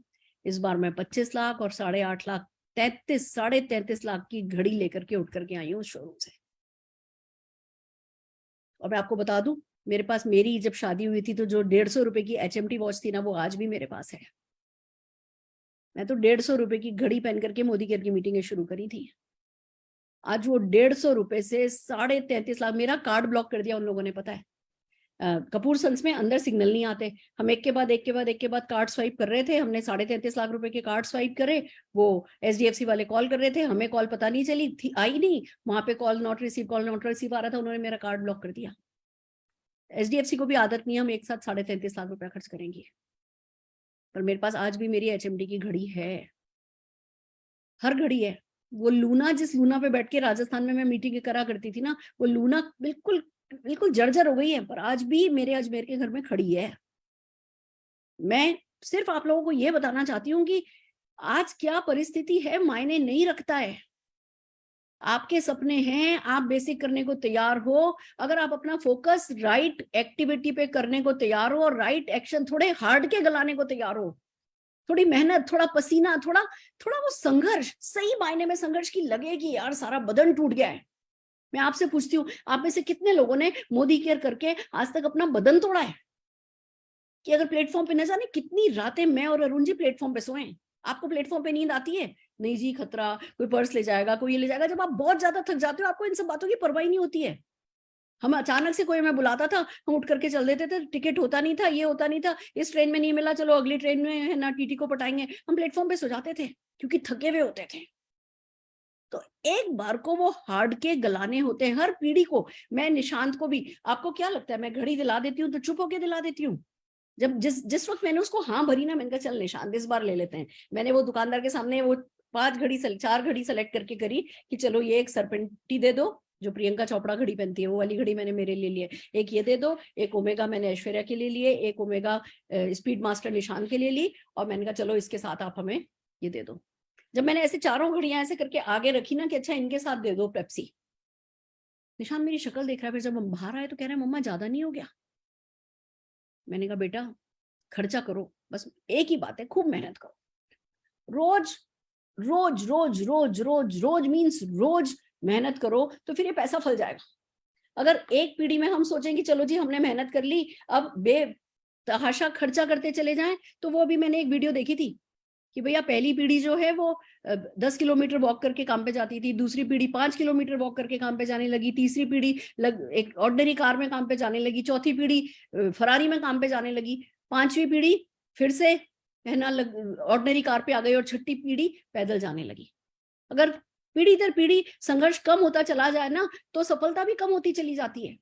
इस बार मैं 25 लाख और 8.5 लाख, 33-33.5 लाख की घड़ी लेकर के उठ करके आई हूँ शोरूम से। और मैं आपको बता दूं, मेरे पास, मेरी जब शादी हुई थी तो जो 150 रुपए की HMT वॉच थी ना, वो आज भी मेरे पास है। मैं तो 150 रुपए की घड़ी पहन करके मोदी केयर की मीटिंगें शुरू करी थी। आज वो 150 रुपए से 33.5 लाख, मेरा कार्ड ब्लॉक कर दिया उन लोगों ने, पता है। कपूर सन्स में अंदर सिग्नल नहीं आते। हम एक के बाद एक के बाद एक के बाद कार्ड स्वाइप कर रहे थे। हमने 33.5 लाख रुपए के कार्ड स्वाइप करे। वो HDFC वाले कॉल कर रहे थे, हमें कॉल पता नहीं चली थी, आई नहीं। वहां पे कॉल नॉट रिसीव आ रहा था, उन्होंने मेरा कार्ड ब्लॉक कर दिया। HDFC को भी आदत नहीं है हम एक साथ 33.5 लाख रुपया खर्च करेंगे। पर मेरे पास आज भी मेरी HMD की घड़ी है, हर घड़ी है। वो लूना, जिस लूना पे बैठ के राजस्थान में मैं मीटिंग करा करती थी ना, वो लूना बिल्कुल बिल्कुल जर्जर हो गई है, पर आज भी मेरे अजमेर के घर में खड़ी है। मैं सिर्फ आप लोगों को ये बताना चाहती हूँ कि आज क्या परिस्थिति है मायने नहीं रखता है। आपके सपने हैं, आप बेसिक करने को तैयार हो, अगर आप अपना फोकस राइट एक्टिविटी पे करने को तैयार हो और राइट एक्शन थोड़े हार्ड के गलाने को तैयार हो, थोड़ी मेहनत, थोड़ा पसीना, थोड़ा थोड़ा वो संघर्ष, सही मायने में संघर्ष की लगे कि यार सारा बदन टूट गया है। मैं आपसे पूछती हूँ, आप में से कितने लोगों ने मोदी केयर करके आज तक अपना बदन तोड़ा है? कि अगर प्लेटफॉर्म पे न जाने कितनी रातें मैं और अरुण जी प्लेटफॉर्म पे सोए। आपको प्लेटफॉर्म पे नींद आती है? नहीं जी, खतरा, कोई पर्स ले जाएगा, कोई ये ले जाएगा। जब आप बहुत ज्यादा थक जाते हो, आपको इन सब बातों की परवाह नहीं होती है। हम अचानक से कोई हमें बुलाता था, हम उठ करके चल देते थे, टिकट होता नहीं था, ये होता नहीं था, इस ट्रेन में नहीं मिला, चलो अगली ट्रेन में है ना, टीटी को पटाएंगे। हम प्लेटफॉर्म पे सो जाते थे क्योंकि थके हुए होते थे। तो एक बार को वो हार्ड के गलाने होते हैं हर पीढ़ी को। मैं निशांत को भी, आपको क्या लगता है मैं घड़ी दिला देती हूँ तो चुप होके दिला देती हूँ? जब जिस वक्त मैंने उसको हाँ भरी ना, मैंने कहा चल निशांत इस बार ले लेते हैं। मैंने वो दुकानदार के सामने वो 4 घड़ी सेलेक्ट करके करी कि चलो ये एक सरपेंटी दे दो, जो प्रियंका चोपड़ा घड़ी पहनती है, वो वाली घड़ी मैंने मेरे लिए ली है। एक ये दे दो, एक ओमेगा मैंने ऐश्वर्या के लिए लिए, एक ओमेगा स्पीड मास्टर निशान के लिए ली, और मैंने कहा चलो इसके साथ आप हमें ये दे दो। जब मैंने ऐसे चारों घड़ियां ऐसे करके आगे रखी ना कि अच्छा इनके साथ दे दो पेप्सी, निशान मेरी शक्ल देख रहा है, फिर जब हम बाहर आए तो कह रहा है मम्मा ज्यादा नहीं हो गया? मैंने कहा बेटा खर्चा करो, बस एक ही बात है, खूब मेहनत करो, रोज रोज रोज रोज रोज रोज मीन्स रोज मेहनत करो, तो फिर ये पैसा फल जाएगा। अगर एक पीढ़ी में हम सोचें कि चलो जी हमने मेहनत कर ली, अब बेतहाशा खर्चा करते चले जाएं, तो वो अभी मैंने एक वीडियो देखी थी कि भैया पहली पीढ़ी जो है वो 10 किलोमीटर वॉक करके काम पे जाती थी, दूसरी पीढ़ी 5 किलोमीटर वॉक करके काम पे जाने लगी, तीसरी पीढ़ी एक ऑर्डिनरी कार में काम पे जाने लगी, चौथी पीढ़ी फरारी में काम पे जाने लगी, पांचवी पीढ़ी फिर से है ना ऑर्डिनरी कार पे आ गई, और छठी पीढ़ी पैदल जाने लगी। अगर पीढ़ी दर पीढ़ी संघर्ष कम होता चला जाए ना, तो सफलता भी कम होती चली जाती है।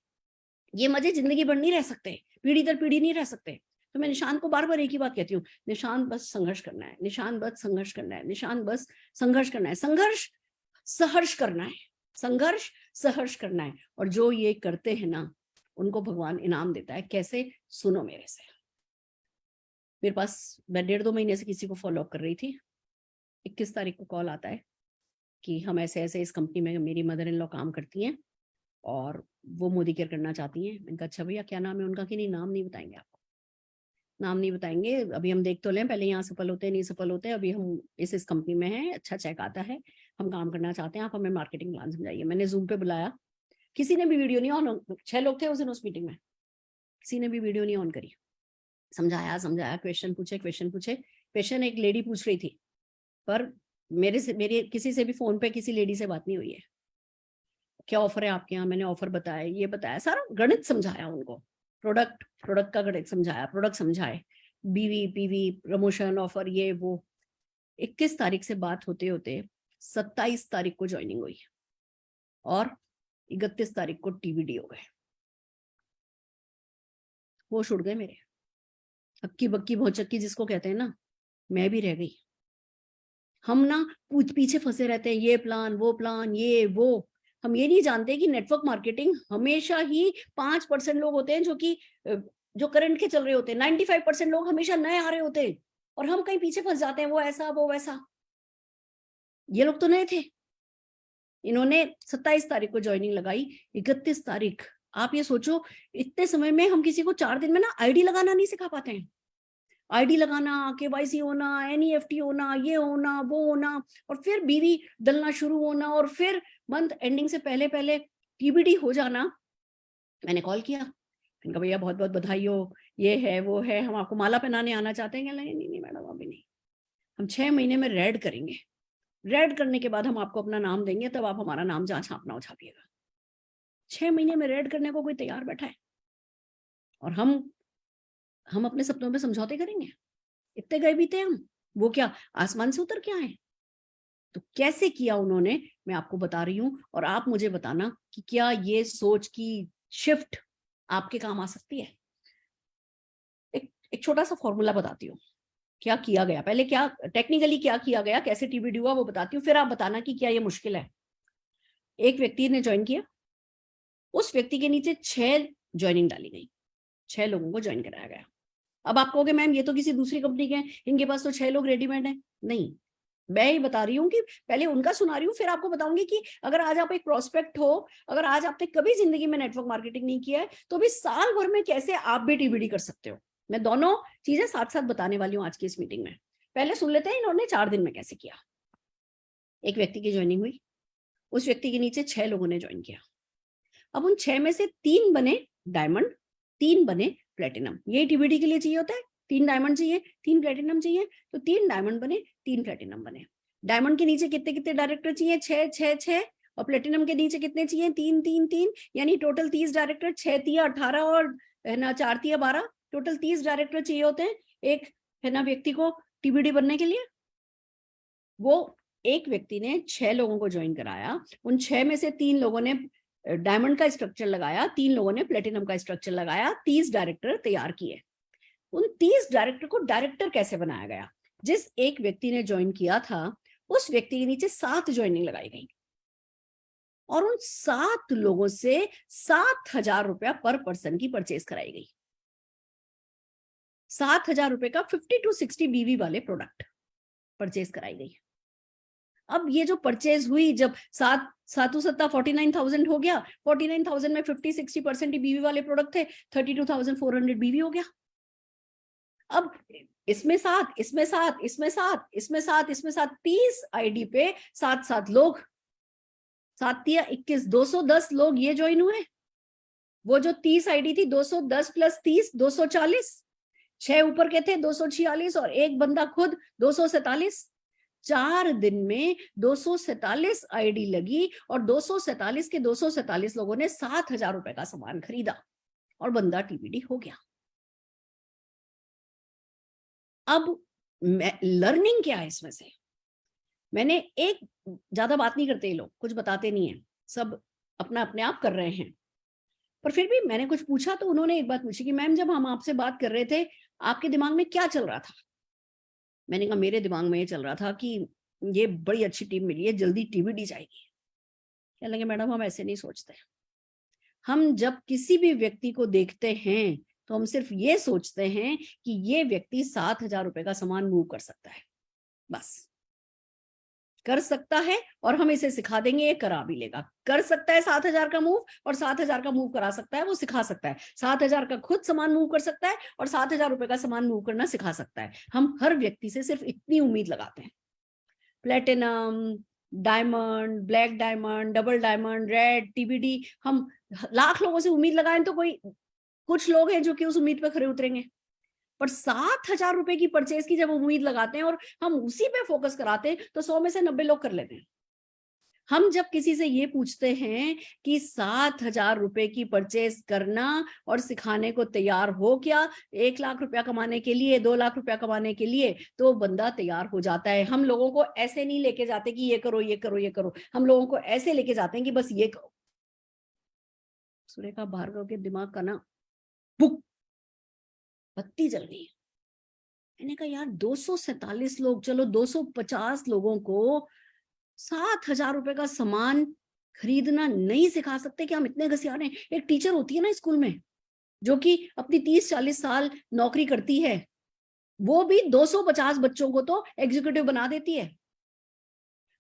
ये मजे जिंदगी भर नहीं रह सकते, पीढ़ी दर पीढ़ी नहीं रह सकते। तो मैं निशांत को बार बार एक ही बात कहती हूँ, निशांत बस संघर्ष करना है, निशांत बस संघर्ष करना है, निशांत बस संघर्ष करना है, संघर्ष सहर्ष करना है, संघर्ष सहर्ष करना है। और जो ये करते हैं ना उनको भगवान इनाम देता है। कैसे? सुनो मेरे से। मेरे पास, मैं 1.5-2 महीने से किसी को फॉलो अप कर रही थी, 21 तारीख को कॉल आता है कि हम ऐसे ऐसे इस कंपनी में मेरी मदर इन लॉ काम करती हैं और वो मोदी केयर करना चाहती हैं। मैंने कहा अच्छा भैया क्या नाम है उनका? कि नहीं नाम नहीं बताएंगे आपको, नाम नहीं बताएंगे, अभी हम देख तो लें, पहले यहाँ सफल होते हैं नहीं सफल होते, अभी हम इस कंपनी में हैं, अच्छा चेक आता है, हम काम करना चाहते हैं, आप हमें मार्केटिंग प्लान समझाइए। मैंने जूम पे बुलाया, किसी ने भी वीडियो नहीं ऑन, 6 लोग थे उस दिन उस मीटिंग में, किसी ने भी वीडियो नहीं ऑन करी। समझाया समझाया, क्वेश्चन पूछे क्वेश्चन एक लेडी पूछ रही थी, पर मेरे किसी से भी फोन पे किसी लेडी से बात नहीं हुई है। क्या ऑफर है आपके यहाँ? मैंने ऑफर बताया, ये बताया, सारा गणित समझाया उनको, प्रोडक्ट का गणित समझाया, प्रोडक्ट समझाए, बीवी पीवी प्रमोशन ऑफर ये वो। 21 तारीख से बात होते होते 27 तारीख को ज्वाइनिंग हुई और 31 तारीख को टीबीडी हो गए। होश उड़ गए मेरे, हक्की बक्की भौचक्की जिसको कहते हैं ना, मैं भी रह गई। हम ना पीछे फंसे रहते हैं, ये प्लान वो प्लान ये वो। हम ये नहीं जानते कि नेटवर्क मार्केटिंग हमेशा ही 5% लोग होते हैं जो करंट के चल रहे होते हैं, 95% लोग हमेशा नए आ रहे होते हैं, और हम कहीं पीछे फंस जाते हैं, वो ऐसा वो वैसा। ये लोग तो नए थे, इन्होंने 27 तारीख को ज्वाइनिंग लगाई, 31 तारीख। आप ये सोचो, इतने समय में हम किसी को 4 दिन में ना आईडी लगाना नहीं सिखा पाते हैं। आईडी लगाना, केवाईसी होना, एनईएफटी होना, ये होना वो होना, और फिर बीवी डलना शुरू होना, और फिर मंथ एंडिंग से पहले पहले टीबीडी हो जाना। मैंने कॉल किया, मैंने कहा भैया बहुत बहुत बधाई हो, ये है वो है, हम आपको माला पहनाने आना चाहते हैं। नहीं मैडम अभी नहीं, हम 6 महीने में रेड करेंगे, रेड करने के बाद हम आपको अपना नाम देंगे, तब आप हमारा नाम जहाँ छापना हो छापिएगा। 6 महीने में रेड करने को कोई तैयार बैठा है? और हम अपने सपनों में समझौते करेंगे? इतने गए बीते हम, वो क्या आसमान से उतर के आए? तो कैसे किया उन्होंने, मैं आपको बता रही हूं, और आप मुझे बताना कि क्या ये सोच की शिफ्ट आपके काम आ सकती है। एक छोटा सा फॉर्मूला बताती हूँ क्या किया गया, पहले क्या टेक्निकली क्या किया गया, कैसे टीबीडी हुआ वो बताती हूँ, फिर आप बताना कि क्या ये मुश्किल है। एक व्यक्ति ने ज्वाइन किया, उस व्यक्ति के नीचे 6 ज्वाइनिंग डाली गई, 6 लोगों को ज्वाइन कराया गया। अब आप कहोगे मैम ये तो किसी दूसरी कंपनी के हैं, इनके पास तो 6 लोग रेडीमेड हैं। नहीं, मैं ही बता रही हूँ कि पहले उनका सुना रही हूँ, फिर आपको बताऊंगी कि अगर आज आप एक प्रोस्पेक्ट हो, अगर आज आपने कभी जिंदगी में नेटवर्क मार्केटिंग नहीं किया है, तो भी साल भर में कैसे आप भी टीबीडी कर सकते हो। मैं दोनों चीजें साथ साथ बताने वाली हूँ आज की इस मीटिंग में। पहले सुन लेते हैं इन्होंने 4 दिन में कैसे किया। एक व्यक्ति की ज्वाइनिंग हुई, उस व्यक्ति के नीचे 6 लोगों ने ज्वाइन किया। अब उन 6 में से 3 बने डायमंड, 3 बने प्लेटिनम। ये टीबीडी के लिए चाहिए होता है, 3 डायमंड चाहिए, 3 प्लेटिनम चाहिए, तो 3 डायमंड बने, 3 प्लेटिनम बने। डायमंड के नीचे कितने कितने डायरेक्टर चाहिए? 6 6 6, और प्लेटिनम के नीचे कितने चाहिए? 3 3 3, यानी टोटल 30 डायरेक्टर, 6 3 18 और है ना 4 3 12, टोटल 30 डायरेक्टर चाहिए होते हैं एक है ना व्यक्ति को टीबीडी बनने के लिए। वो एक व्यक्ति ने 6 लोगों को ज्वाइन कराया, उन 6 में से 3 लोगों ने डायमंड का स्ट्रक्चर लगाया, 3 लोगों ने प्लेटिनम का स्ट्रक्चर लगाया, 30 डायरेक्टर तैयार किए। उन 30 डायरेक्टर को डायरेक्टर कैसे बनाया गया? जिस एक व्यक्ति ने ज्वाइन किया था, उस व्यक्ति के नीचे 7 ज्वाइनिंग लगाई गई, और उन 7 लोगों से 7,000 रुपया पर पर्सन की परचेज कराई गई। 7,000 रुपए का 50 to 60 बीवी वाले प्रोडक्ट परचेज कराई गई। अब ये जो परचेज हुई, जब 49,000 हो गया, 49,000 में 50-60% ही बीवी वाले प्रोडक्ट थे, 32,400 बीवी हो गया। अब इसमें 30 आईडी पे 7 लोग, 7-21, 210 लोग ये ज्वाइन हुए। वो जो 30 आईडी थी, 210 + 30 240, 6 ऊपर के थे 246 और एक बंदा खुद 247। 4 दिन में 247 आईडी लगी और 247 के 247 लोगों ने 7,000 रुपए का सामान खरीदा और बंदा टीबीडी हो गया। अब लर्निंग क्या है इसमें से? मैंने एक, ज्यादा बात नहीं करते ये लोग, कुछ बताते नहीं है, सब अपना अपने आप कर रहे हैं, पर फिर भी मैंने कुछ पूछा तो उन्होंने एक बात पूछी कि मैम जब हम आपसे बात कर रहे थे आपके दिमाग में क्या चल रहा था? मैंने कहा मेरे दिमाग में ये चल रहा था कि ये बड़ी अच्छी टीम मिली है, जल्दी टीबीडी जाएगी। कहने लगे मैडम हम ऐसे नहीं सोचते, हम जब किसी भी व्यक्ति को देखते हैं तो हम सिर्फ ये सोचते हैं कि ये व्यक्ति 7,000 रुपए का सामान मूव कर सकता है, बस कर सकता है और हम इसे सिखा देंगे, ये करा भी लेगा। कर सकता है 7,000 का मूव और 7,000 का मूव करा सकता है, वो सिखा सकता है। 7,000 का खुद सामान मूव कर सकता है और 7,000 रुपए का सामान मूव करना सिखा सकता है। हम हर व्यक्ति से सिर्फ इतनी उम्मीद लगाते हैं। Platinum, diamond, black diamond, double diamond, red, TBD, हम लाख लोगों से उम्मीद लगाएं तो कोई कुछ लोग हैं जो कि उस उम्मीद पे खरे उतरेंगे, पर 7,000 रुपए की परचेज की जब उम्मीद लगाते हैं और हम उसी पे फोकस कराते हैं तो 100 में से 90 लोग कर लेते हैं। हम जब किसी से ये पूछते हैं कि 7,000 रुपए की परचेज करना और सिखाने को तैयार हो क्या 1 लाख रुपया कमाने के लिए, 2 लाख रुपया कमाने के लिए, तो बंदा तैयार हो जाता है। हम लोगों को ऐसे नहीं लेके जाते कि ये करो ये करो ये करो, हम लोगों को ऐसे लेके जाते हैं कि बस ये करो। सुरेखा भार्गव के दिमाग का ना बुक बत्ती जल गई। मैंने कहा यार 247 लोग, चलो 250 लोगों को 7,000 रुपए का सामान खरीदना नहीं सिखा सकते कि हम इतने घसियारे हैं? एक टीचर होती है ना स्कूल में जो कि अपनी 30-40 साल नौकरी करती है, वो भी 250 बच्चों को तो एग्जीक्यूटिव बना देती है।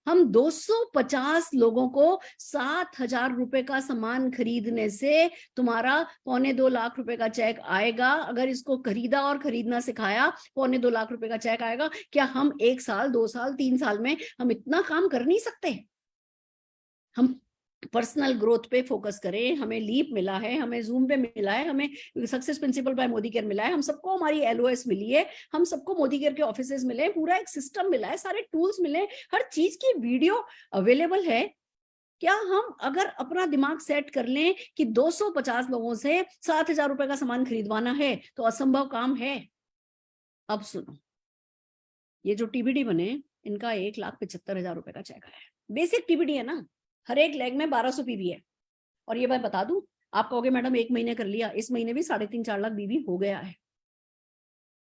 हम 250 लोगों को 7,000 रुपए का सामान खरीदने से तुम्हारा 2.25 लाख रुपए का चेक आएगा। अगर इसको खरीदा और खरीदना सिखाया 2.25 लाख रुपए का चेक आएगा। क्या हम 1 साल, 2 साल, 3 साल में हम इतना काम कर नहीं सकते? हम पर्सनल ग्रोथ पे फोकस करें। हमें लीप मिला है, हमें जूम पे मिला है, हमें success principal bye Modi care मिला है, हम सबको हमारी LOS मिली है, हम सबको मोदी केयर के ऑफिसेज मिले, पूरा एक सिस्टम मिला है, सारे टूल्स मिले, हर चीज की वीडियो अवेलेबल है। क्या हम अगर अपना दिमाग सेट कर लें कि 250 लोगों से 7,000 रुपए का सामान खरीदवाना है तो असंभव काम है? अब सुनो, ये जो टीबीडी बने इनका 1,75,000 रुपए का चेक आया है। बेसिक टीबीडी है ना, हर एक लेग में 1200 पीवी है। और ये मैं बता दूं, आप कहोगे मैडम 1 महीने कर लिया, इस महीने भी 3.5-4 लाख बीवी हो गया है,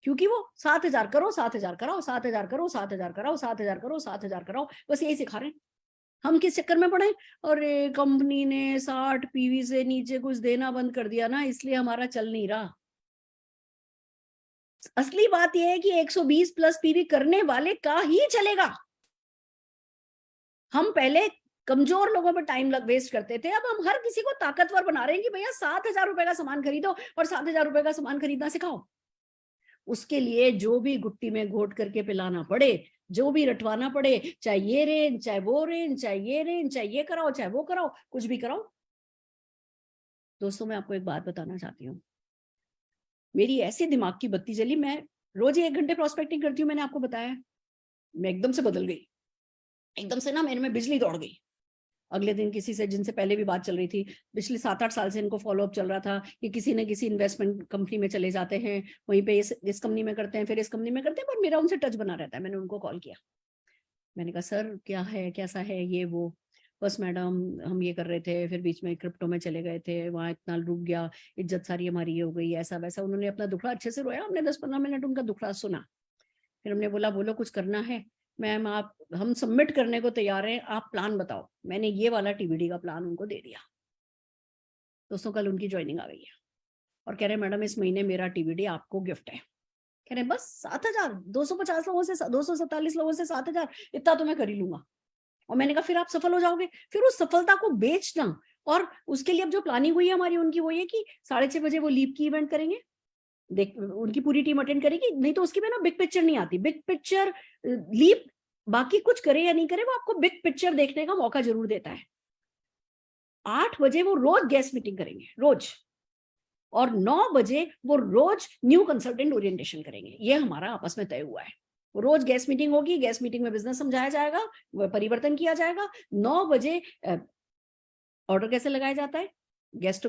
क्योंकि वो 7,000 करो, 7,000 कराओ, 7,000 करो, 7,000 कराओ, 7,000 करो, 7,000 कराओ, बस यही सिखा रहे हैं। हम किस चक्कर में पड़े? अरे कंपनी ने 60 पीवी से नीचे कुछ देना बंद कर दिया ना, इसलिए हमारा चल नहीं रहा। असली बात यह है कि 120 प्लस पीवी करने वाले का ही चलेगा। हम पहले कमजोर लोगों पर टाइम वेस्ट करते थे, अब हम हर किसी को ताकतवर बना रहे हैं कि भैया 7,000 रुपए का सामान खरीदो और 7,000 रुपए का सामान खरीदना सिखाओ। उसके लिए जो भी गुट्टी में घोट करके पिलाना पड़े, जो भी रटवाना पड़े, चाहे ये रेंज, चाहे वो रेंज, चाहे ये रेंज, चाहे ये कराओ, चाहे वो कराओ, कुछ भी कराओ। दोस्तों मैं आपको एक बात बताना चाहती हूँ, मेरी ऐसी दिमाग की बत्ती जली, मैं रोज ही 1 घंटे प्रोस्पेक्टिंग करती हूँ, मैंने आपको बताया, मैं एकदम से बदल गई, एकदम से ना मेरे में बिजली दौड़ गई। अगले दिन किसी से, जिनसे पहले भी बात चल रही थी, पिछले 7-8 साल से इनको फॉलोअप चल रहा था कि किसी न किसी इन्वेस्टमेंट कंपनी में चले जाते हैं, वहीं पे इस कंपनी में करते हैं, फिर इस कंपनी में करते हैं, पर मेरा उनसे टच बना रहता है। मैंने उनको कॉल किया, मैंने कहा सर क्या है, कैसा है ये वो? बस मैडम हम ये कर रहे थे, फिर बीच में क्रिप्टो में चले गए थे, वहां इतना डूब गया, इज्जत सारी हमारी ये हो गई, ऐसा वैसा। उन्होंने अपना दुखड़ा अच्छे से रोया, हमने 10-15 मिनट उनका दुखड़ा सुना, फिर हमने बोला बोलो कुछ करना है? मैम आप, हम सबमिट करने को तैयार हैं, आप प्लान बताओ। मैंने ये वाला टीबीडी का प्लान उनको दे दिया। दोस्तों कल उनकी ज्वाइनिंग आ गई है और कह रहे मैडम इस महीने मेरा टीबीडी आपको गिफ्ट है। कह रहे बस 7,000, 250 लोगों से, 247 लोगों से 7,000, इतना तो मैं कर ही लूंगा। और मैंने कहा फिर आप सफल हो जाओगे। फिर उस सफलता को बेचना, और उसके लिए अब जो प्लानिंग हुई है हमारी उनकी वो ये कि 6:30 बजे वो लीप की इवेंट करेंगे, देख उनकी पूरी टीम अटेंड करेगी। नहीं तो उसकी में ना बिग पिक्चर नहीं आती। बिग पिक्चर लीप बाकी कुछ करे या नहीं करे, वो आपको बिग पिक्चर देखने का मौका जरूर देता है। 8 बजे वो रोज गेस्ट मीटिंग करेंगे, रोज, और 9 बजे वो रोज न्यू कंसल्टेंट ओरिएंटेशन करेंगे। ये हमारा आपस में तय हुआ है। रोज गेस्ट मीटिंग होगी, गेस्ट मीटिंग में बिजनेस समझाया जाएगा, परिवर्तन किया जाएगा। 9 बजे ऑर्डर कैसे लगाया जाता है, गेस्ट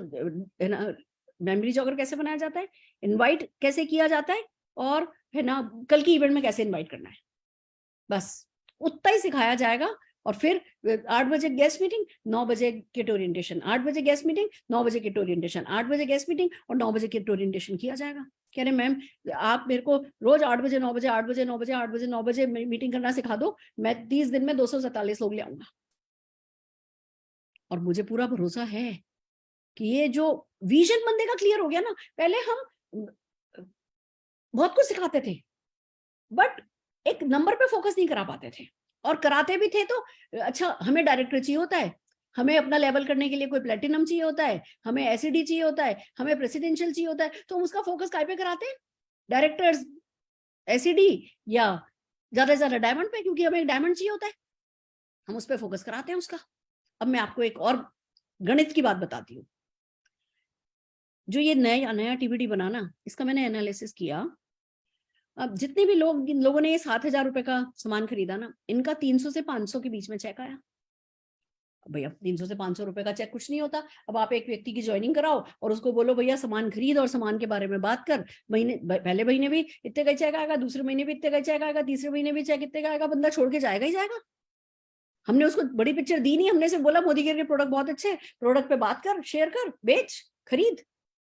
मेमोरी जॉगर कैसे बनाया जाता है, इनवाइट कैसे किया जाता है, और है ना कल की इवेंट में कैसे इनवाइट करना है, बस उतना ही सिखाया जाएगा। और फिर 8 बजे गेस्ट मीटिंग, 9 बजे किट ओरिएंटेशन, 8 बजे गेस्ट मीटिंग, 9 बजे किट ओरिएंटेशन, 8 बजे गेस्ट मीटिंग और 9 बजे किट ओरिएंटेशन किया जाएगा। कह रहे मैम आप मेरे को रोज 8 बजे 9 बजे 8 बजे 9 बजे 8 बजे 9 बजे मीटिंग करना सिखा दो, मैं 30 दिन में 247 लोग ले आऊंगा। और मुझे पूरा भरोसा है कि ये जो विजन बंदे का क्लियर हो गया ना। पहले हम बहुत कुछ सिखाते थे बट एक नंबर पे फोकस नहीं करा पाते थे, और कराते भी थे तो अच्छा हमें डायरेक्टर चाहिए होता है, हमें अपना लेवल करने के लिए कोई प्लेटिनम चाहिए होता है, हमें एसईडी चाहिए होता है, हमें प्रेसिडेंशियल चाहिए होता है, तो हम उसका फोकस काय पे कराते हैं, डायरेक्टर्स, एसईडी या ज्यादा से ज्यादा डायमंड पे, क्योंकि हमें एक डायमंड चाहिए होता है, हम उस पर फोकस कराते हैं उसका। अब मैं आपको एक और गणित की बात बताती हूँ। जो ये नया नया टीबीडी बनाना, इसका मैंने एनालिसिस किया। अब जितने भी लोगों ने ये 7,000 रुपए का सामान खरीदा ना, इनका 300 से 500 के बीच में चेक आया। भैया 300 से 500 रुपए का चेक कुछ नहीं होता। अब आप एक व्यक्ति की ज्वाइनिंग कराओ और उसको बोलो भैया सामान खरीद और सामान के बारे में बात कर, पहले महीने भी इतने का चेक आएगा, दूसरे महीने भी इतने का चेक आएगा, तीसरे महीने भी चेक इतने का आएगा, बंदा छोड़ के जाएगा ही जाएगा। हमने उसको बड़ी पिक्चर दी नहीं, हमने सिर्फ बोला मोदी केयर के प्रोडक्ट बहुत अच्छे, प्रोडक्ट पे बात कर, शेयर कर, बेच, खरीद,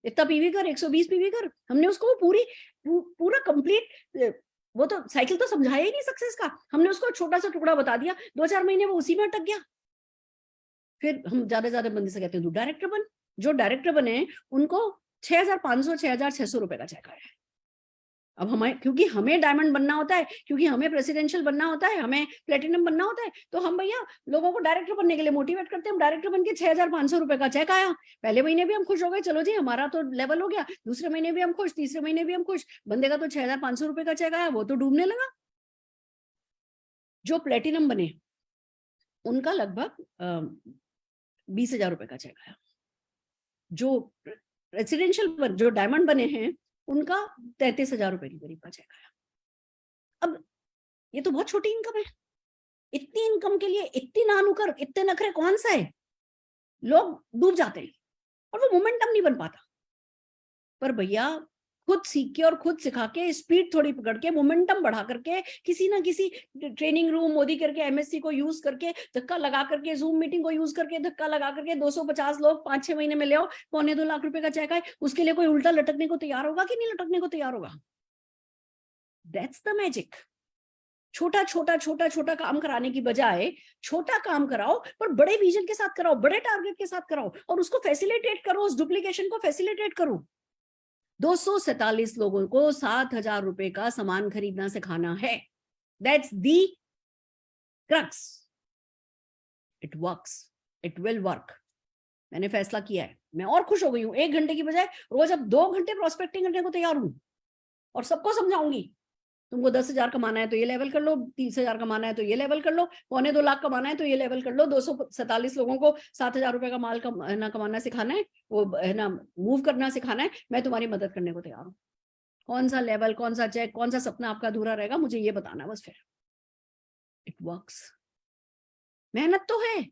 इतना पीवी कर, 120 पीवी कर। हमने उसको पूरा कंप्लीट वो तो साइकिल तो समझाया ही नहीं सक्सेस का, हमने उसको छोटा सा टुकड़ा बता दिया। 2-4 महीने वो उसी में अटक गया। फिर हम ज्यादा बंदे से कहते हैं तू डायरेक्टर बन। जो डायरेक्टर बने उनको 6,500 6,600 रुपए का चेक आया है। अब हमें, क्योंकि हमें डायमंड बनना होता है, क्योंकि हमें प्रेसिडेंशियल बनना होता है, हमें प्लेटिनम बनना होता है, तो हम भैया लोगों को डायरेक्टर बनने के लिए मोटिवेट करते हैं। हम डायरेक्टर बन के 6,500 रुपए का चेक आया, पहले महीने भी हम खुश हो गए, चलो जी हमारा तो लेवल हो गया, दूसरे महीने भी हम खुश, तीसरे महीने भी हम खुश। बंदे का तो 6,500 रुपए का चेक आया, वो तो डूबने लगा। जो प्लेटिनम बने उनका लगभग 20,000 रुपए का चेक आया। जो रेसिडेंशियल जो डायमंड बने हैं उनका 33,000 रुपए के करीब का चेक आया। अब ये तो बहुत छोटी इनकम है। इतनी इनकम के लिए इतनी नानुकर, इतने नखरे कौन सा है? लोग डूब जाते हैं और वो मोमेंटम नहीं बन पाता। पर भैया खुद सीख के और खुद सिखा के, स्पीड थोड़ी पकड़ के, मोमेंटम बढ़ा करके, किसी ना किसी ट्रेनिंग रूम मोदी करके, एमएससी को यूज करके, धक्का लगा करके, जूम मीटिंग को यूज करके, धक्का लगा करके 250 लोग 5-6 महीने में ले आओ, 1.25-2 लाख रुपए का चेक आए। उसके लिए कोई उल्टा लटकने को तैयार होगा कि नहीं लटकने को तैयार होगा? That's the magic. छोटा छोटा छोटा छोटा काम कराने की बजाय छोटा काम कराओ, पर बड़े विजन के साथ कराओ, बड़े टारगेट के साथ कराओ, और उसको फैसिलिटेट करो, उस डुप्लीकेशन को फैसिलिटेट करो। 247 लोगों को 7,000 रुपए का सामान खरीदना सिखाना है। That's the crux. It works, it will work. मैंने फैसला किया है, मैं और खुश हो गई हूं। 1 घंटे की बजाय रोज अब 2 घंटे प्रोस्पेक्टिंग करने को तैयार हूं, और सबको समझाऊंगी तुमको 10,000 कमाना है तो ये लेवल कर लो, 30,000 कमाना है तो ये लेवल कर लो, 1.25-2 लाख कमाना है तो ये लेवल कर लो, 247 लोगों को 7,000 रुपए का माल ना कमाना सिखाना है, वो है ना मूव करना सिखाना है। मैं तुम्हारी मदद करने को तैयार हूँ। कौन सा लेवल, कौन सा चेक, कौन सा सपना आपका अधूरा रहेगा, मुझे ये बताना बस। फिर इट वर्क्स। मेहनत तो है।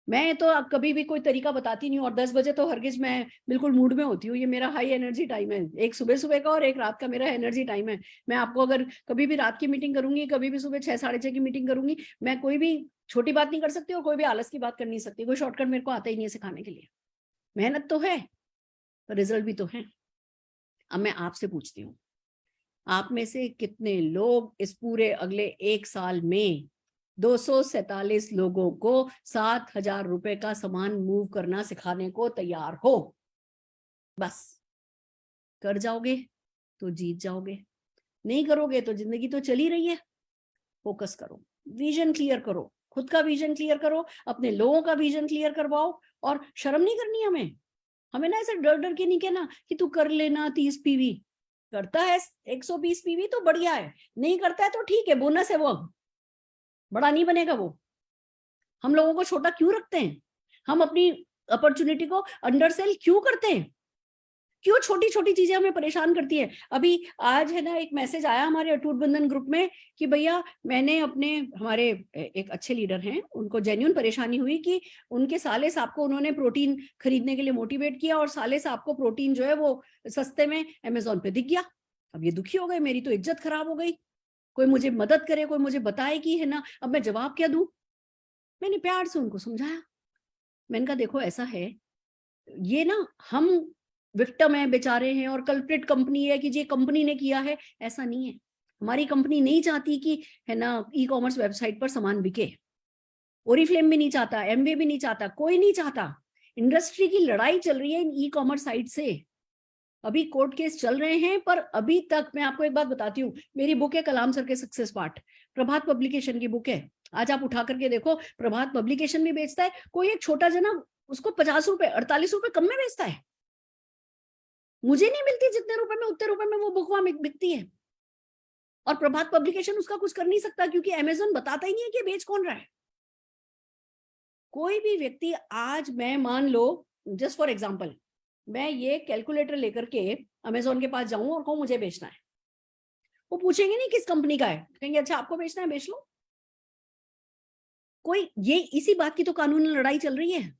मैं तो कभी भी कोई तरीका बताती नहीं हूँ, और 10 बजे तो हरगिज मैं बिल्कुल मूड में होती हूँ। ये मेरा हाई एनर्जी टाइम है, एक सुबह सुबह का और एक रात का मेरा एनर्जी टाइम है। मैं आपको अगर कभी भी रात की मीटिंग करूंगी, कभी भी सुबह 6-6:30 की मीटिंग करूंगी, मैं कोई भी छोटी बात नहीं कर सकती और कोई भी आलस की बात कर नहीं सकती। कोई शॉर्टकट मेरे को आता ही नहीं है सिखाने के लिए। मेहनत तो है, पर रिजल्ट भी तो है। अब मैं आपसे पूछती हूँ, आप में से कितने लोग इस पूरे अगले 1 साल में 247 लोगों को 7,000 रुपए का सामान मूव करना सिखाने को तैयार हो? बस कर जाओगे तो जीत जाओगे, नहीं करोगे तो जिंदगी तो चली रही है। फोकस करो, विजन क्लियर करो, खुद का विजन क्लियर करो, अपने लोगों का विजन क्लियर करवाओ, और शर्म नहीं करनी हमें। हमें ना ऐसे डर डर के नहीं कहना कि तू कर लेना 30 पीवी। करता है 120 पीवी तो बढ़िया है, नहीं करता है तो ठीक है, बोनस है वो, अब बड़ा नहीं बनेगा वो। हम लोगों को छोटा क्यों रखते हैं? हम अपनी अपॉर्चुनिटी को अंडरसेल क्यों करते हैं? क्यों छोटी छोटी चीजें हमें परेशान करती है? अभी आज है ना एक मैसेज आया हमारे अटूट बंधन ग्रुप में कि भैया मैंने अपने, हमारे एक अच्छे लीडर हैं, उनको जेन्युइन परेशानी हुई कि उनके साले साहब को उन्होंने प्रोटीन खरीदने के लिए मोटिवेट किया, और साले साहब को प्रोटीन जो है वो सस्ते में अमेजोन पे दिख गया। अब ये दुखी हो गए, मेरी तो इज्जत खराब हो गई, कोई मुझे मदद करे, कोई मुझे बताए कि है ना, अब मैं जवाब क्या दूं? मैंने प्यार से उनको समझाया, मैंने कहा देखो ऐसा है, ये ना हम विक्टिम है, बेचारे हैं, और कल्प्रिट कंपनी है कि ये कंपनी ने किया है, ऐसा नहीं है। हमारी कंपनी नहीं चाहती कि है ना ई कॉमर्स वेबसाइट पर सामान बिके, ओरिफ्लेम भी नहीं चाहता, एमवे भी नहीं चाहता, कोई नहीं चाहता। इंडस्ट्री की लड़ाई चल रही है इन ई कॉमर्स साइट से, अभी कोर्ट केस चल रहे हैं, पर अभी तक मैं आपको एक बात बताती हूँ, मेरी बुक है कलाम सर के सक्सेस पार्ट, प्रभात पब्लिकेशन की बुक है, आज आप उठा करके देखो, प्रभात पब्लिकेशन भी बेचता है, कोई एक छोटा जना उसको 50 रुपए 48 रुपए कम में बेचता है। मुझे नहीं मिलती जितने रुपए में, उतने रुपए में वो बुक वहां बिकती है, और प्रभात पब्लिकेशन उसका कुछ कर नहीं सकता, क्योंकि अमेजोन बताता ही नहीं है कि बेच कौन रहा है। कोई भी व्यक्ति आज, मैं मान लो जस्ट फॉर एग्जांपल, मैं ये कैलकुलेटर लेकर के अमेजोन के पास जाऊं और कहूं मुझे बेचना है, वो पूछेंगे नहीं किस कंपनी का है, कहेंगे अच्छा आपको बेचना है, बेच लो। कोई, ये इसी बात की तो कानूनी लड़ाई चल रही है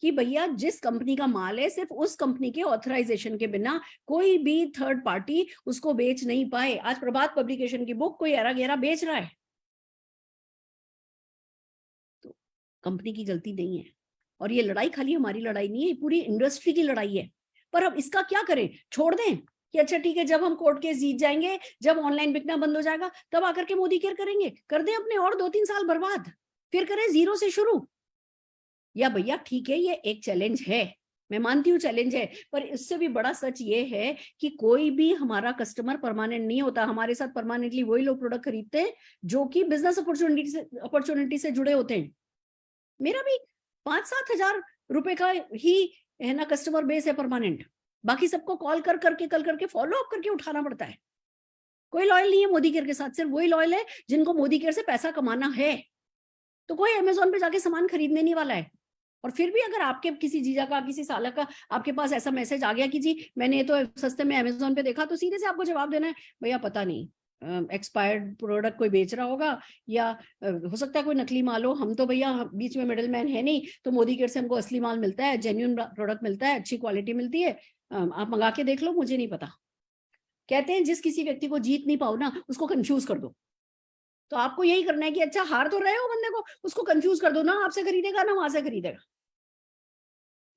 कि भैया जिस कंपनी का माल है, सिर्फ उस कंपनी के ऑथराइजेशन के बिना कोई भी थर्ड पार्टी उसको बेच नहीं पाए। आज प्रभात पब्लिकेशन की बुक कोई ऐरा गैरा बेच रहा है, तो कंपनी की गलती नहीं है। और ये लड़ाई खाली हमारी लड़ाई नहीं है, पूरी इंडस्ट्री की लड़ाई है। पर अब इसका क्या करें? छोड़ दें कि अच्छा ठीक है, जब हम कोर्ट केस जीत जाएंगे, जब ऑनलाइन बिकना बंद हो जाएगा, तब आकर के मोदी केयर करेंगे? कर दें अपने और 2-3 साल बर्बाद, फिर करें जीरो से शुरू? या भैया ठीक है, ये एक चैलेंज है, मैं मानती हूँ चैलेंज है, पर इससे भी बड़ा सच ये है कि कोई भी हमारा कस्टमर परमानेंट नहीं होता। हमारे साथ परमानेंटली वही लोग प्रोडक्ट खरीदते हैं जो कि बिजनेस अपॉर्चुनिटी से जुड़े होते हैं। मेरा भी 5-7 हजार रुपए का ही है ना कस्टमर बेस है परमानेंट, बाकी सबको कॉल करके फॉलो अप करके उठाना पड़ता है। कोई लॉयल नहीं है मोदी केयर के साथ, सिर्फ वही लॉयल है जिनको मोदी केयर से पैसा कमाना है। तो कोई अमेजोन पे जाके सामान खरीदने नहीं वाला है। और फिर भी अगर आपके किसी जीजा का, किसी साला का आपके पास ऐसा मैसेज आ गया कि जी मैंने ये तो सस्ते में अमेजोन पे देखा, तो सीधे से आपको जवाब देना है भैया पता नहीं, एक्सपायर्ड प्रोडक्ट कोई बेच रहा होगा, या हो सकता है कोई नकली माल हो, हम तो भैया बीच में मिडिल मैन है नहीं, तो मोदी केयर से हमको असली माल मिलता है, जेन्युइन प्रोडक्ट मिलता है, अच्छी क्वालिटी मिलती है, आप मंगा के देख लो, मुझे नहीं पता। कहते हैं जिस किसी व्यक्ति को जीत नहीं पाओ ना, उसको कंफ्यूज कर दो। तो आपको यही करना है कि अच्छा हार तो रहे हो बंदे को, उसको कंफ्यूज कर दो, ना आपसे खरीदेगा ना वहां से खरीदेगा।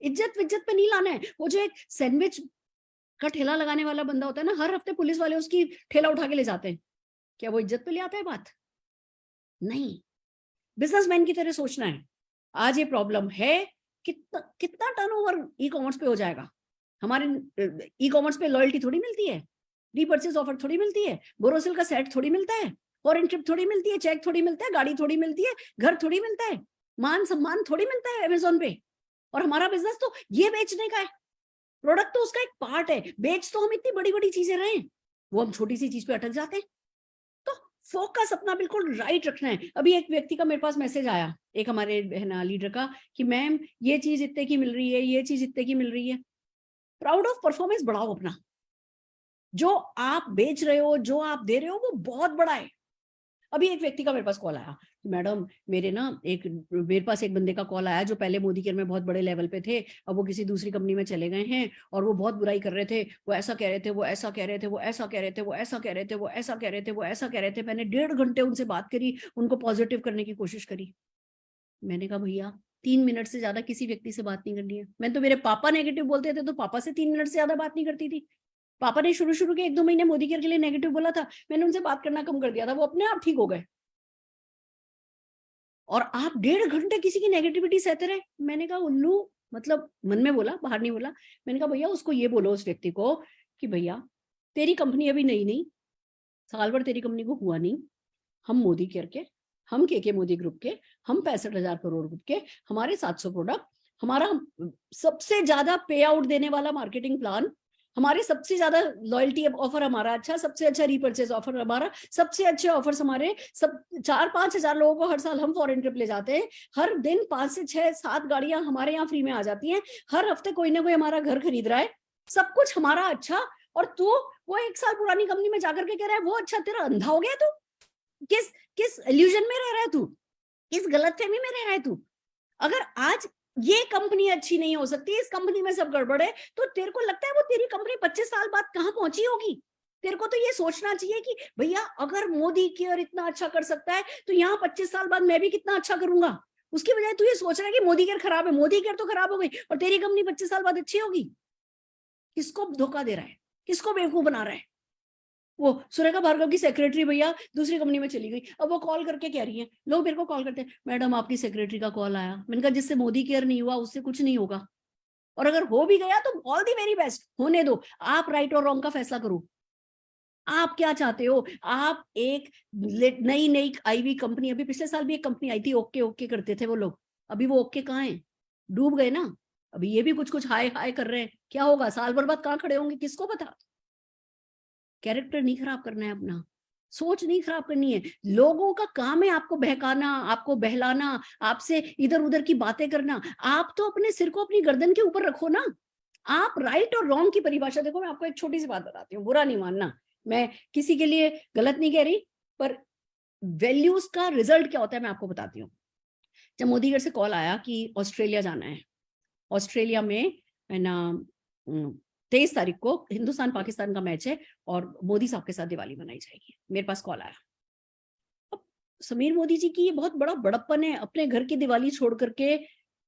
इज्जत विज्जत पे नहीं लाना है। वो जो एक सैंडविच का ठेला लगाने वाला बंदा होता है ना, हर हफ्ते पुलिस वाले उसकी ठेला उठा के ले जाते हैं, क्या वो इज्जत पे ले आता है बात? नहीं। बिजनेसमैन की तरह सोचना है। आज ये प्रॉब्लम है, कितना कितना टर्नओवर ई कॉमर्स पे हो जाएगा? हमारे ई कॉमर्स पे लॉयल्टी थोड़ी मिलती है, रीपर्चेज ऑफर थोड़ी मिलती है, बोरोसिल का सेट थोड़ी मिलता है, फॉरेन ट्रिप थोड़ी मिलती है, चेक थोड़ी मिलता है, गाड़ी थोड़ी मिलती है, घर थोड़ी मिलता है, मान सम्मान थोड़ी मिलता है अमेजोन पे। और हमारा बिजनेस तो ये बेचने का है, प्रोडक्ट तो उसका एक पार्ट है। बेच तो हम इतनी बड़ी बड़ी चीजें रहे हैं, वो हम छोटी सी चीज पे अटक जाते हैं। तो फोकस अपना बिल्कुल राइट रखना है। अभी एक व्यक्ति का मेरे पास मैसेज आया, एक हमारे है ना लीडर का, कि मैम ये चीज इतने की मिल रही है, ये चीज इतने की मिल रही है। प्राउड ऑफ परफॉर्मेंस बढ़ाओ अपना, जो आप बेच रहे हो, जो आप दे रहे हो, वो बहुत बड़ा है। अभी एक व्यक्ति का मेरे पास कॉल आया, मैडम मेरे पास एक बंदे का कॉल आया जो पहले मोदी केयर में बहुत बड़े लेवल पे थे, अब वो किसी दूसरी कंपनी में चले गए हैं, और वो बहुत बुराई कर रहे थे, वो ऐसा कह रहे थे, वो ऐसा कह रहे थे, वो ऐसा कह रहे थे, वो ऐसा कह रहे थे, वो ऐसा कह रहे थे, वो ऐसा कह रहे थे। मैंने 1.5 घंटे उनसे बात करी, उनको पॉजिटिव करने की कोशिश करी। मैंने कहा भैया 3 मिनट से ज्यादा किसी व्यक्ति से बात नहीं करनी है। मैं तो, मेरे पापा नेगेटिव बोलते थे तो पापा से 3 मिनट से ज्यादा बात नहीं करती थी। पापा ने शुरू के 1-2 महीने मोदी केयर के लिए नेगेटिव बोला था, मैंने उनसे बात करना कम कर दिया था, वो अपने आप ठीक हो गए। और आप 1.5 घंटे किसी की नेगेटिविटी सहते रहे। मैंने कहा उल्लू, मतलब मन में बोला, बाहर नहीं बोला। मैंने कहा भैया उसको ये बोलो, उस व्यक्ति को, कि भैया तेरी कंपनी अभी नई नहीं, साल भर तेरी कंपनी को हुआ नहीं, हम मोदी केयर के हम के मोदी ग्रुप के, हम 65,000 करोड़ ग्रुप के, हमारे 700 प्रोडक्ट, हमारा सबसे ज्यादा पे आउट देने वाला मार्केटिंग प्लान, हमारे सबसे ज्यादा लॉयल्टी ऑफर हमारा अच्छा, सबसे अच्छा रीपर्चेज ऑफर हमारा, सबसे अच्छे ऑफर्स हमारे, सब 4-5 हजार लोगों को हर साल हम फॉरेन ट्रिप ले जाते हैं, हर दिन 5 से 6-7 गाड़ियां हमारे यहाँ फ्री में आ जाती हैं, हर हफ्ते कोई ना कोई हमारा घर खरीद रहा है, सब कुछ हमारा अच्छा। और तू वो 1 साल पुरानी कंपनी में जाकर के कह रहा है वो अच्छा, तेरा अंधा हो गया तू? किस किस इल्यूजन में रह रहा है तू? किस गलतफहमी में रह रहा है तू? अगर आज ये कंपनी अच्छी नहीं हो सकती, इस कंपनी में सब गड़बड़ है, तो तेरे को लगता है वो तेरी कंपनी 25 साल बाद कहां पहुंची होगी? तेरे को तो ये सोचना चाहिए कि भैया अगर मोदी केयर इतना अच्छा कर सकता है तो यहाँ 25 साल बाद मैं भी कितना अच्छा करूंगा। उसकी बजाय तू ये सोच रहा है कि मोदी केयर खराब है, मोदी केयर तो खराब हो गई और तेरी कंपनी 25 साल बाद अच्छी होगी। किसको धोखा दे रहा है? किसको बेवकूफ बना रहा है? वो सुरेखा भार्गव की सेक्रेटरी भैया दूसरी कंपनी में चली गई, अब वो कॉल करके कह रही है, लोग मेरे को कॉल करते हैं, मैडम आपकी सेक्रेटरी का कॉल आया। मैंने कहा जिससे मोदी केयर नहीं हुआ उससे कुछ नहीं होगा, और अगर हो भी गया तो ऑल दी वेरी बेस्ट, होने दो। आप राइट और रॉन्ग का फैसला करो। आप क्या चाहते हो? आप एक नई नई आई हुई कंपनी, अभी पिछले साल भी एक कंपनी आई थी, ओके ओके करते थे वो लोग, अभी वो ओके कहाँ है? डूब गए ना। अभी ये भी कुछ कुछ हाय हाय कर रहे हैं, क्या होगा? साल भर बाद कहाँ खड़े होंगे किसको पता। कैरेक्टर नहीं खराब करना है अपना, सोच नहीं खराब करनी है। लोगों का काम है आपको बहकाना, आपको बहलाना, आपसे इधर उधर की बातें करना। आप तो अपने सिर को अपनी गर्दन के ऊपर रखो ना। आप राइट और रॉन्ग की परिभाषा देखो। मैं आपको एक छोटी सी बात बताती हूँ, बुरा नहीं मानना, मैं किसी के लिए गलत नहीं कह रही, पर वैल्यूज का रिजल्ट क्या होता है मैं आपको बताती हूँ। जब मोदी घर से कॉल आया कि ऑस्ट्रेलिया जाना है, ऑस्ट्रेलिया में है ना 23 तारीख को हिंदुस्तान पाकिस्तान का मैच है और मोदी साहब के साथ दिवाली मनाई जाएगी, मेरे पास कॉल आया। अब समीर मोदी जी की ये बहुत बड़ा बड़प्पन है, अपने घर की दिवाली छोड़ करके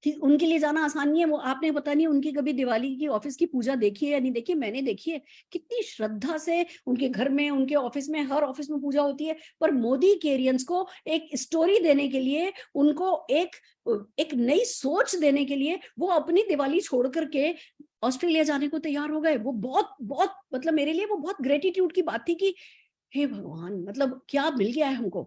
उनके लिए जाना आसान नहीं है। वो आपने पता नहीं उनकी कभी दिवाली की ऑफिस की पूजा देखी है या नहीं देखी, मैंने देखी है, कितनी श्रद्धा से उनके घर में, उनके ऑफिस में, हर ऑफिस में पूजा होती है। पर मोदी केरियंस को एक स्टोरी देने के लिए, उनको एक नई सोच देने के लिए वो अपनी दिवाली छोड़ करके ऑस्ट्रेलिया जाने को तैयार हो गए। वो बहुत बहुत मतलब मेरे लिए वो बहुत ग्रेटिट्यूड की बात थी कि हे भगवान, मतलब क्या मिल गया है हमको।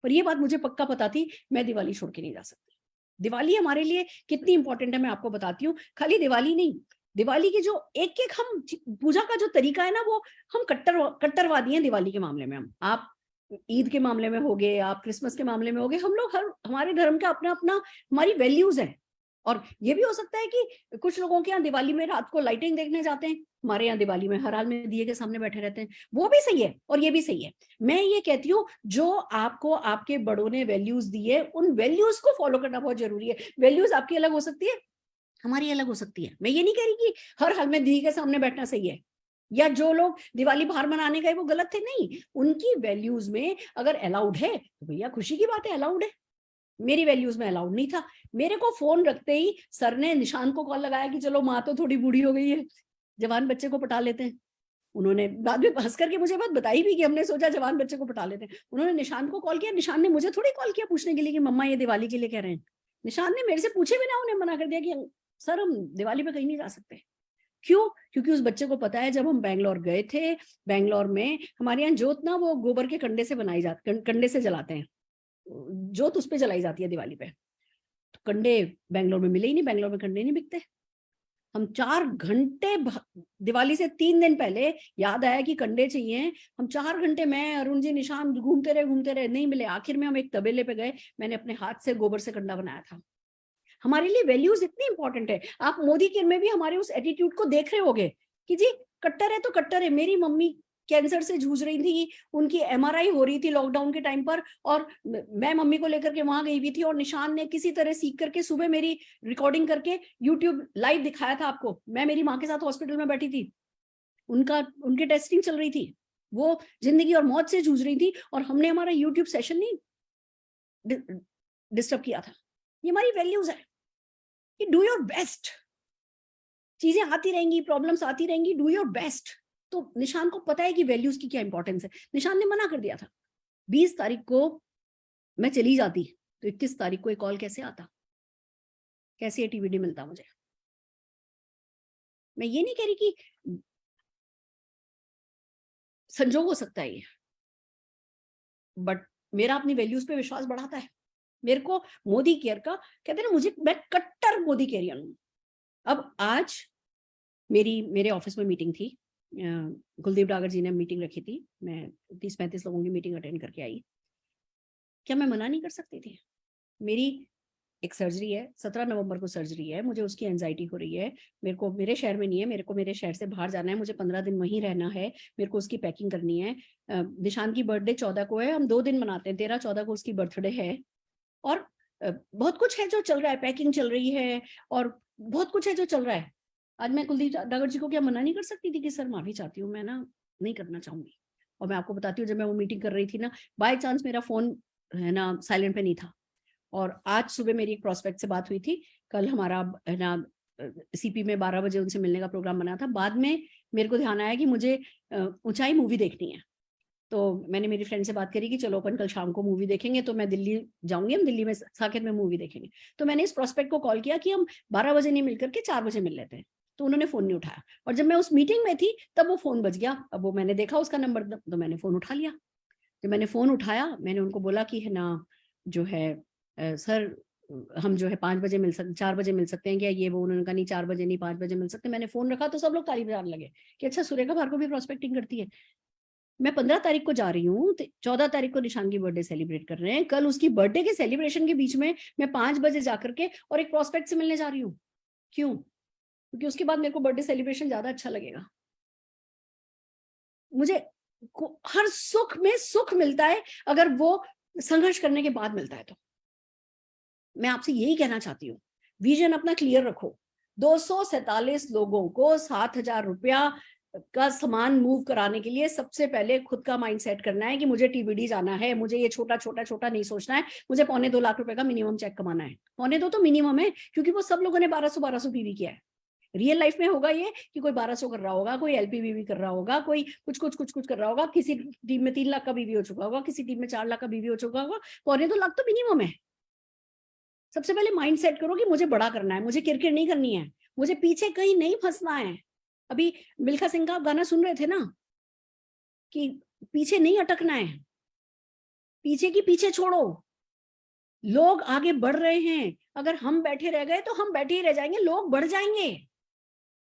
पर ये बात मुझे पक्का पता थी, मैं दिवाली छोड़ के नहीं जा सकती। दिवाली हमारे लिए कितनी इंपॉर्टेंट है मैं आपको बताती हूँ। खाली दिवाली नहीं, दिवाली की जो एक एक हम पूजा का जो तरीका है ना, वो हम कट्टरवादी हैं दिवाली के मामले में। हम आप ईद के मामले में होगे, आप क्रिसमस के मामले में होगे, हम लोग हमारे धर्म का अपना अपना हमारी वैल्यूज है। और ये भी हो सकता है कि कुछ लोगों के यहाँ दिवाली में रात को लाइटिंग देखने जाते हैं, हमारे यहाँ दिवाली में हर हाल में दिए के सामने बैठे रहते हैं। वो भी सही है और ये भी सही है। मैं ये कहती हूँ जो आपको आपके बड़ों ने वैल्यूज दिए, उन वैल्यूज को फॉलो करना बहुत जरूरी है। वैल्यूज आपकी अलग हो सकती है, हमारी अलग हो सकती है। मैं ये नहीं कह रही कि हर हाल में दिए के सामने बैठना सही है, या जो लोग दिवाली बाहर मनाने गए वो गलत थे, नहीं। उनकी वैल्यूज में अगर अलाउड है तो भैया खुशी की बात है, अलाउड है। मेरी वैल्यूज में अलाउड नहीं था। मेरे को फोन रखते ही सर ने निशान को कॉल लगाया कि चलो माँ तो थोड़ी बूढ़ी हो गई है, जवान बच्चे को पटा लेते हैं। उन्होंने बाद में हंस करके मुझे बात बताई भी कि हमने सोचा जवान बच्चे को पटा लेते हैं। उन्होंने निशान को कॉल किया, निशान ने मुझे थोड़ी कॉल किया पूछने के लिए कि मम्मा ये दिवाली के लिए कह रहे हैं। निशान ने मेरे से पूछे बिना उन्हें मना कर दिया कि सर हम दिवाली पे कहीं नहीं जा सकते। क्यों? क्योंकि उस बच्चे को पता है जब हम बैंगलोर गए थे, बैंगलोर में हमारे यहाँ जोत ना वो गोबर के कंडे से बनाई जाती, कंडे से जलाते हैं जोत, उस पे जलाई जाती है दिवाली पे। तो कंडे बैंगलोर में मिले ही नहीं, बैंगलोर में कंडे नहीं बिकते। हम 4 घंटे दिवाली से 3 दिन पहले याद आया कि कंडे चाहिए, हम 4 घंटे, मैं अरुण जी निशान घूमते रहे, नहीं मिले। आखिर में हम एक तबेले पे गए, मैंने अपने हाथ से गोबर से कंडा बनाया था। हमारे लिए वैल्यूज इतनी इंपॉर्टेंट है। आप मोदी केयर में भी हमारे उस एटीट्यूड को देख रहे होगे कि जी कट्टर है तो कट्टर है। मेरी मम्मी कैंसर से जूझ रही थी, उनकी एमआरआई हो रही थी लॉकडाउन के टाइम पर, और मैं मम्मी को लेकर के वहां गई हुई थी, और निशान ने किसी तरह सीख करके सुबह मेरी रिकॉर्डिंग करके यूट्यूब लाइव दिखाया था आपको। मैं मेरी माँ के साथ हॉस्पिटल में बैठी थी, उनकी टेस्टिंग चल रही थी, वो जिंदगी और मौत से जूझ रही थी, और हमने हमारा यूट्यूब सेशन नहीं डिस्टर्ब किया था। ये हमारी वैल्यूज है कि डू योर बेस्ट। चीजें आती रहेंगी, प्रॉब्लम्स आती रहेंगी, डू योर बेस्ट। तो निशान को पता है कि वैल्यूज की क्या इंपॉर्टेंस है। निशान ने मना कर दिया था। 20 तारीख को मैं चली जाती तो 21 तारीख को एक कॉल कैसे आता, कैसे एटीवीडी मिलता मुझे। मैं ये नहीं कह रही कि संजोग हो सकता है ये, बट मेरा अपनी वैल्यूज पे विश्वास बढ़ाता है। मेरे को मोदी केयर का, कहते हैं ना, मैं कट्टर मोदी केयरियन हूँ। अब आज मेरे ऑफिस में मीटिंग थी, कुलदीप डागर जी ने मीटिंग रखी थी, मैं 30-35 लोगों की मीटिंग अटेंड करके आई। क्या मैं मना नहीं कर सकती थी? मेरी एक सर्जरी है, 17 नवंबर को सर्जरी है, मुझे उसकी एंजाइटी हो रही है, मेरे को मेरे शहर में नहीं है, मेरे को मेरे शहर से बाहर जाना है, मुझे 15 दिन वहीं रहना है, मेरे को उसकी पैकिंग करनी है। निशान की बर्थडे 14 को है, हम 2 दिन मनाते हैं, 13-14 को उसकी बर्थडे है, और बहुत कुछ है जो चल रहा है, पैकिंग चल रही है और बहुत कुछ है जो चल रहा है। आज मैं कुलदीप डागर जी को क्या मना नहीं कर सकती थी कि सर माफी चाहती हूँ, मैं ना नहीं करना चाहूंगी। और मैं आपको बताती हूँ, जब मैं वो मीटिंग कर रही थी ना, बाय चांस मेरा फोन है ना साइलेंट पे नहीं था, और आज सुबह मेरी एक प्रोस्पेक्ट से बात हुई थी, कल हमारा है ना सीपी में 12 बजे उनसे मिलने का प्रोग्राम बना था। बाद में मेरे को ध्यान आया कि मुझे ऊंचाई मूवी देखनी है, तो मैंने मेरी फ्रेंड से बात करी कि चलो अपन कल शाम को मूवी देखेंगे, तो मैं दिल्ली जाऊंगी, हम दिल्ली में साकेत में मूवी देखेंगे। तो मैंने इस प्रोस्पेक्ट को कॉल किया कि हम 12 बजे नहीं मिलकर के 4 बजे मिल लेते हैं, तो उन्होंने फोन नहीं उठाया, और जब मैं उस मीटिंग में थी तब वो फोन बज गया। अब वो मैंने देखा उसका नंबर, तो मैंने फोन उठा लिया। जब मैंने फोन उठाया, मैंने उनको बोला कि है ना जो है सर हम जो है 5 बजे मिल सकते, 4 बजे मिल सकते हैं क्या, ये वो। उन्होंने कहा नहीं 4 बजे नहीं, 5 बजे मिल सकते। मैंने फोन रखा तो सब लोग ताली बजाने लगे कि अच्छा सुरेखा भार्गव भी प्रोस्पेक्टिंग करती है। मैं 15 तारीख को जा रही हूँ, 14 तारीख को निशान की बर्थडे सेलिब्रेट कर रहे हैं, कल उसकी बर्थडे के सेलिब्रेशन के बीच में मैं 5 बजे जाकर के और एक प्रोस्पेक्ट से मिलने जा रही हूँ। क्यों? क्योंकि उसके बाद मेरे को बर्थडे सेलिब्रेशन ज्यादा अच्छा लगेगा। मुझे हर सुख में सुख मिलता है अगर वो संघर्ष करने के बाद मिलता है। तो मैं आपसे यही कहना चाहती हूँ, विजन अपना क्लियर रखो। 247 लोगों को 7,000 रुपया का सामान मूव कराने के लिए सबसे पहले खुद का माइंड सेट करना है कि मुझे टीबीडी जाना है, मुझे ये छोटा छोटा छोटा नहीं सोचना है, मुझे 2.25 लाख रुपए का मिनिमम चेक कमाना है। 2.25 तो मिनिमम है, क्योंकि वो सब लोगों ने 1200 पीवी किया है। रियल लाइफ में होगा ये कि कोई 1200 कर रहा होगा, कोई एलपीवीवी कर रहा होगा, कोई कुछ कर रहा होगा, किसी टीम में 3 लाख का बीवी हो चुका होगा, किसी टीम में 4 लाख का बीवी हो चुका होगा। 2.25 लाख तो मिनिमम है। सबसे पहले माइंड सेट करो कि मुझे बड़ा करना है, मुझे किरकिर नहीं करनी है, मुझे पीछे कहीं नहीं फंसना है। अभी मिल्खा सिंह का आप गाना सुन रहे थे ना, कि पीछे नहीं अटकना है, पीछे की पीछे छोड़ो। लोग आगे बढ़ रहे हैं, अगर हम बैठे रह गए तो हम बैठे ही रह जाएंगे, लोग बढ़ जाएंगे।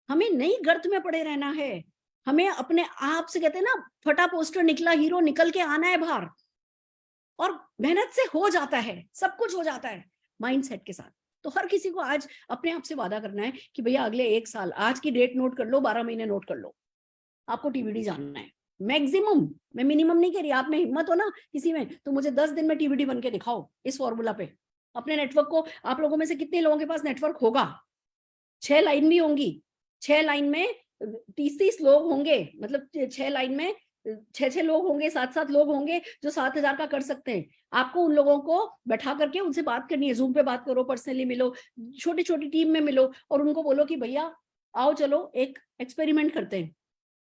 हमें नई गर्त में पड़े रहना है, हमें अपने आप से, कहते हैं ना, फटा पोस्टर निकला हीरो निकल के आना है बाहर। और मेहनत से हो जाता है, सब कुछ हो जाता है माइंडसेट के साथ। तो हर किसी को आज अपने आप से वादा करना है कि भैया अगले 1 साल, आज की डेट नोट कर लो, 12 महीने नोट कर लो, आपको टीबीडी जानना है। मैक्सिमम, मैं मिनिमम नहीं कह रही, आप में हिम्मत हो ना किसी में, तो मुझे 10 दिन में टीबीडी बन के दिखाओ इस फॉर्मूला पे। अपने नेटवर्क को, आप लोगों में से कितने लोगों के पास नेटवर्क होगा? 6 लाइन भी होंगी, 6 लाइन में 30-30 लोग होंगे, मतलब 6 लाइन में 6-6 लोग होंगे, 7-7 लोग होंगे जो 7,000 का कर सकते हैं। आपको उन लोगों को बैठा करके उनसे बात करनी है, जूम पे बात करो, पर्सनली मिलो, छोटी छोटी टीम में मिलो, और उनको बोलो कि भैया आओ चलो एक एक्सपेरिमेंट करते हैं,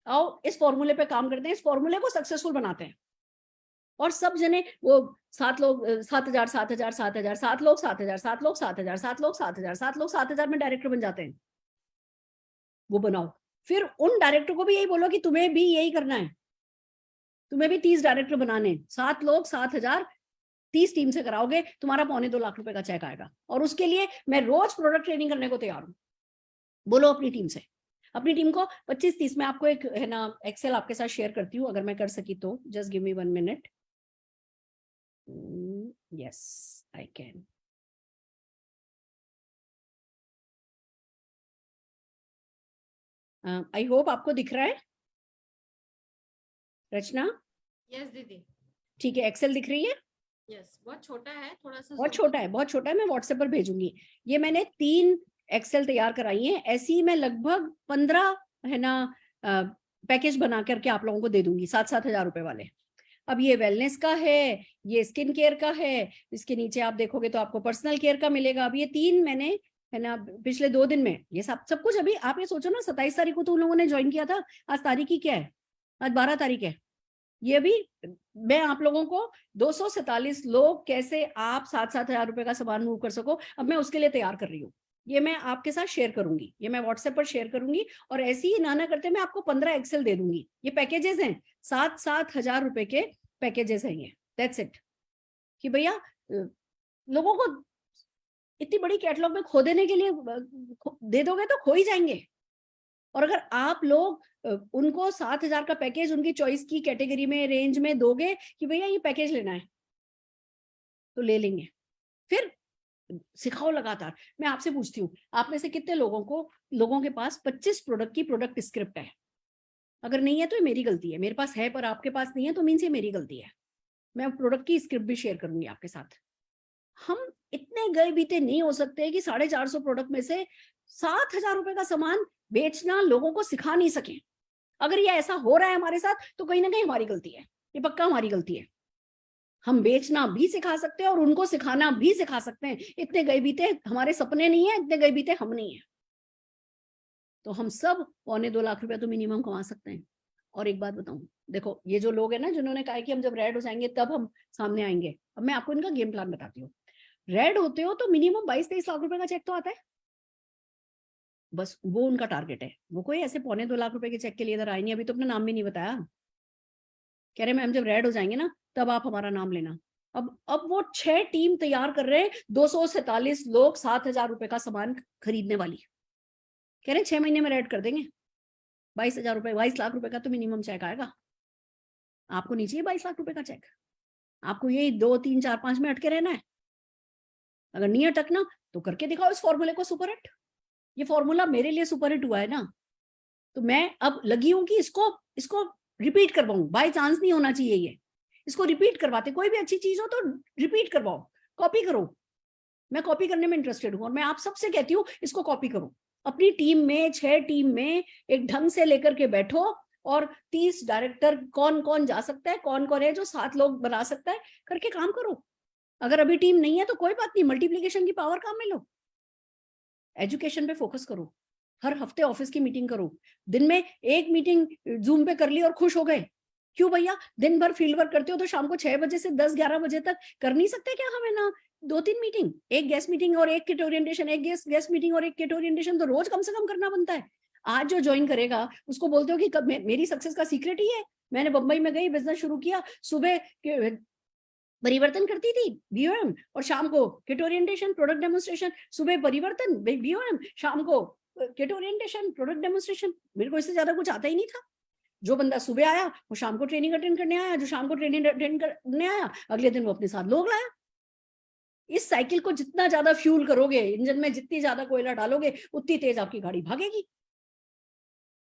आओ इस फॉर्मूले पे काम करते हैं, इस फॉर्मूले को सक्सेसफुल बनाते हैं। और सब जने वो 7 लोग 7,000 7,000 7,000, 7 लोग 7,000, 7 लोग 7,000, 7 लोग 7,000, 7 लोग 7,000 में डायरेक्टर बन जाते हैं। वो बनाओ, फिर उन डायरेक्टर को भी यही बोलो कि तुम्हें भी यही करना है, तुम्हें भी 30 डायरेक्टर बनाने, 7 लोग 7,000, 30 टीम से कराओगे, तुम्हारा 2.25 लाख रुपए का चेक आएगा। और उसके लिए मैं रोज प्रोडक्ट ट्रेनिंग करने को तैयार हूँ। बोलो अपनी टीम से, अपनी टीम को 25-30 में। आपको एक है ना एक्सेल आपके साथ शेयर करती हूँ, अगर मैं कर सकी तो। Just give me 1 minute. Yes I can. I hope आपको दिख रहा है रचना? यस दीदी। ठीक है, एक्सेल दिख रही है? यस, बहुत छोटा है, थोड़ा सा बहुत छोटा है, बहुत छोटा है, मैं व्हाट्सएप पर भेजूंगी। ये मैंने 3 एक्सेल तैयार कराई हैं, ऐसी ही मैं लगभग 15 है ना पैकेज बना करके आप लोगों को दे दूंगी, 7-7 हजार रुपए वाले। अब ये वेलनेस का है, ये स्किन केयर का है, इसके नीचे आप देखोगे तो आपको पर्सनल केयर का मिलेगा। अब ये 3 मैंने है ना पिछले 2 दिन में ये सब कुछ। अभी आप ये सोचो ना, 27 तारीख को तो उन लोगों ने ज्वाइन किया था, आज तारीख ही क्या है? आज 12 तारीख है। ये भी मैं आप लोगों को 247 लोग कैसे आप 7-7 हजार रुपए का सामान मूव कर सको, अब मैं उसके लिए तैयार कर रही हूँ। ये मैं आपके साथ शेयर करूंगी, ये मैं व्हाट्सएप पर शेयर करूंगी, और ऐसे ही ना करते मैं आपको 15 एक्सेल दे दूंगी। ये पैकेजेस हैं, 7-7 हजार रुपए के पैकेजेस हैं ये, दैट्स इट। कि भैया लोगों को इतनी बड़ी कैटलॉग में खो देने के लिए दे दोगे तो खो ही जाएंगे। और अगर आप लोग उनको 7,000 का पैकेज उनकी चॉइस की कैटेगरी में रेंज में दोगे कि भैया ये पैकेज लेना है, तो ले लेंगे। फिर सिखाओ लगातार। मैं आपसे पूछती हूँ, आप में से कितने लोगों के पास 25 प्रोडक्ट की प्रोडक्ट स्क्रिप्ट है? अगर नहीं है तो ये मेरी गलती है, मेरे पास है पर आपके पास नहीं है तो मीन्स ये मेरी गलती है। मैं प्रोडक्ट की स्क्रिप्ट भी शेयर करूंगी आपके साथ। हम इतने गए बीते नहीं हो सकते कि 450 प्रोडक्ट में से 7,000 रुपए का सामान बेचना लोगों को सिखा नहीं सके। अगर ये ऐसा हो रहा है हमारे साथ तो कहीं ना कहीं हमारी गलती है, ये पक्का हमारी गलती है। हम बेचना भी सिखा सकते हैं और उनको सिखाना भी सिखा सकते हैं। इतने गए बीते हमारे सपने नहीं है, इतने गए बीते हम नहीं है। तो हम सब 1.25 लाख रुपए तो मिनिमम कमा सकते हैं। और एक बात बताऊं, देखो ये जो लोग हैं ना जिन्होंने कहा कि हम जब रेड हो जाएंगे तब हम सामने आएंगे, अब मैं आपको इनका गेम प्लान बताती हूँ। रेड होते हो तो मिनिमम 22-23 लाख रुपए का चेक तो आता है, बस वो उनका टारगेट है। वो कोई ऐसे 1.25 लाख रुपए के चेक के लिए इधर आए नहीं। अभी तो अपना नाम भी नहीं बताया, कह रहे मैम जब रेड हो जाएंगे ना तब आप हमारा नाम लेना। अब वो 6 टीम तैयार कर रहे हैं, 247 लोग 7,000 रुपए का सामान खरीदने वाली, कह रहे 6 महीने में रेड कर देंगे। 22,000 रुपए, 22 लाख रुपए का तो मिनिमम चेक आएगा। आपको नहीं चाहिए 22 लाख रुपए का चेक, आपको यही 2, 3, 4, 5 में अटके रहना है। अगर नहीं अटकना तो करके दिखाओ इस फॉर्मूले को सुपर हिट। ये फॉर्मूला मेरे लिए सुपर हिट हुआ है ना, तो मैं अब लगी हूं कि इसको रिपीट करवाऊं। बाय चांस नहीं होना चाहिए ये, इसको रिपीट करवाते। कोई भी अच्छी चीज हो तो रिपीट करवाओ, कॉपी करो। मैं कॉपी करने में इंटरेस्टेड हूं और मैं आप सबसे कहती हूँ इसको कॉपी करो। अपनी टीम में 6 टीम में एक ढंग से लेकर के बैठो और 30 डायरेक्टर कौन कौन जा सकता है, कौन कौन है जो 7 लोग बना सकता है, करके काम करो। अगर अभी टीम नहीं है तो कोई बात नहीं, मल्टीप्लीकेशन की पावर काम में लो। एजुकेशन पे फोकस करो, हर हफ्ते ऑफिस की मीटिंग करो। दिन में एक मीटिंग जूम पे कर ली और खुश हो गए। क्यों भैया, दिन भर फील्ड वर्क करते हो तो शाम को 6 बजे से 10-11 बजे तक कर नहीं सकते क्या? हमें ना 2-3 मीटिंग, एक गेस्ट मीटिंग और एक किट ओरिएंटेशन, एक गेस्ट मीटिंग और एक किट ओरिएंटेशन तो रोज कम से कम करना बनता है। आज जो ज्वाइन करेगा उसको बोलते हो कि कब मेरी सक्सेस का सीक्रेट ही है, मैंने बंबई में गई, बिजनेस शुरू किया, सुबह परिवर्तन करती थी बीओएम और शाम को किट ओरिएंटेशन प्रोडक्ट डेमोन्स्ट्रेशन। सुबह परिवर्तन बीओएम, शाम को किट ओरिएंटेशन प्रोडक्ट डेमोन्स्ट्रेशन। मेरे को इससे ज्यादा कुछ आता ही नहीं था। जो बंदा सुबह आया वो शाम को ट्रेनिंग अटेंड करने आया, जो शाम को ट्रेनिंग अटेंड करने आया अगले दिन वो अपने साथ लोग लाया। इस साइकिल को जितना ज्यादा फ्यूल करोगे, इंजन में जितनी ज्यादा कोयला डालोगे, उतनी तेज आपकी गाड़ी भागेगी।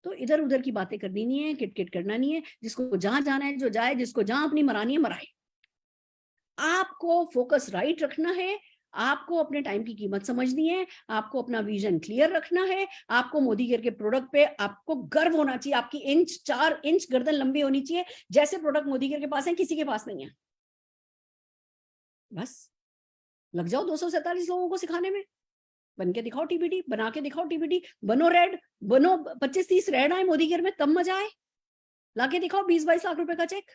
तो इधर उधर की बातें करनी नहीं है, किट करना नहीं है। जिसको जहां जाना है जो जाए, जिसको जहां अपनी मरानी है मराए। आपको फोकस राइट रखना है, आपको अपने टाइम की कीमत समझनी है, आपको अपना विजन क्लियर रखना है, आपको मोदी केयर के प्रोडक्ट पे आपको गर्व होना चाहिए। आपकी 4 इंच गर्दन लंबी होनी चाहिए, जैसे प्रोडक्ट मोदी केयर के पास है किसी के पास नहीं है। बस लग जाओ 247 लोगों को सिखाने में। बन के दिखाओ टीबीटी, बना के दिखाओ टीबीटी, बनो रेड, बनो 25-30 रेड आए मोदी केयर में तब मजा आए। लाके दिखाओ 20-22 लाख रुपए का चेक।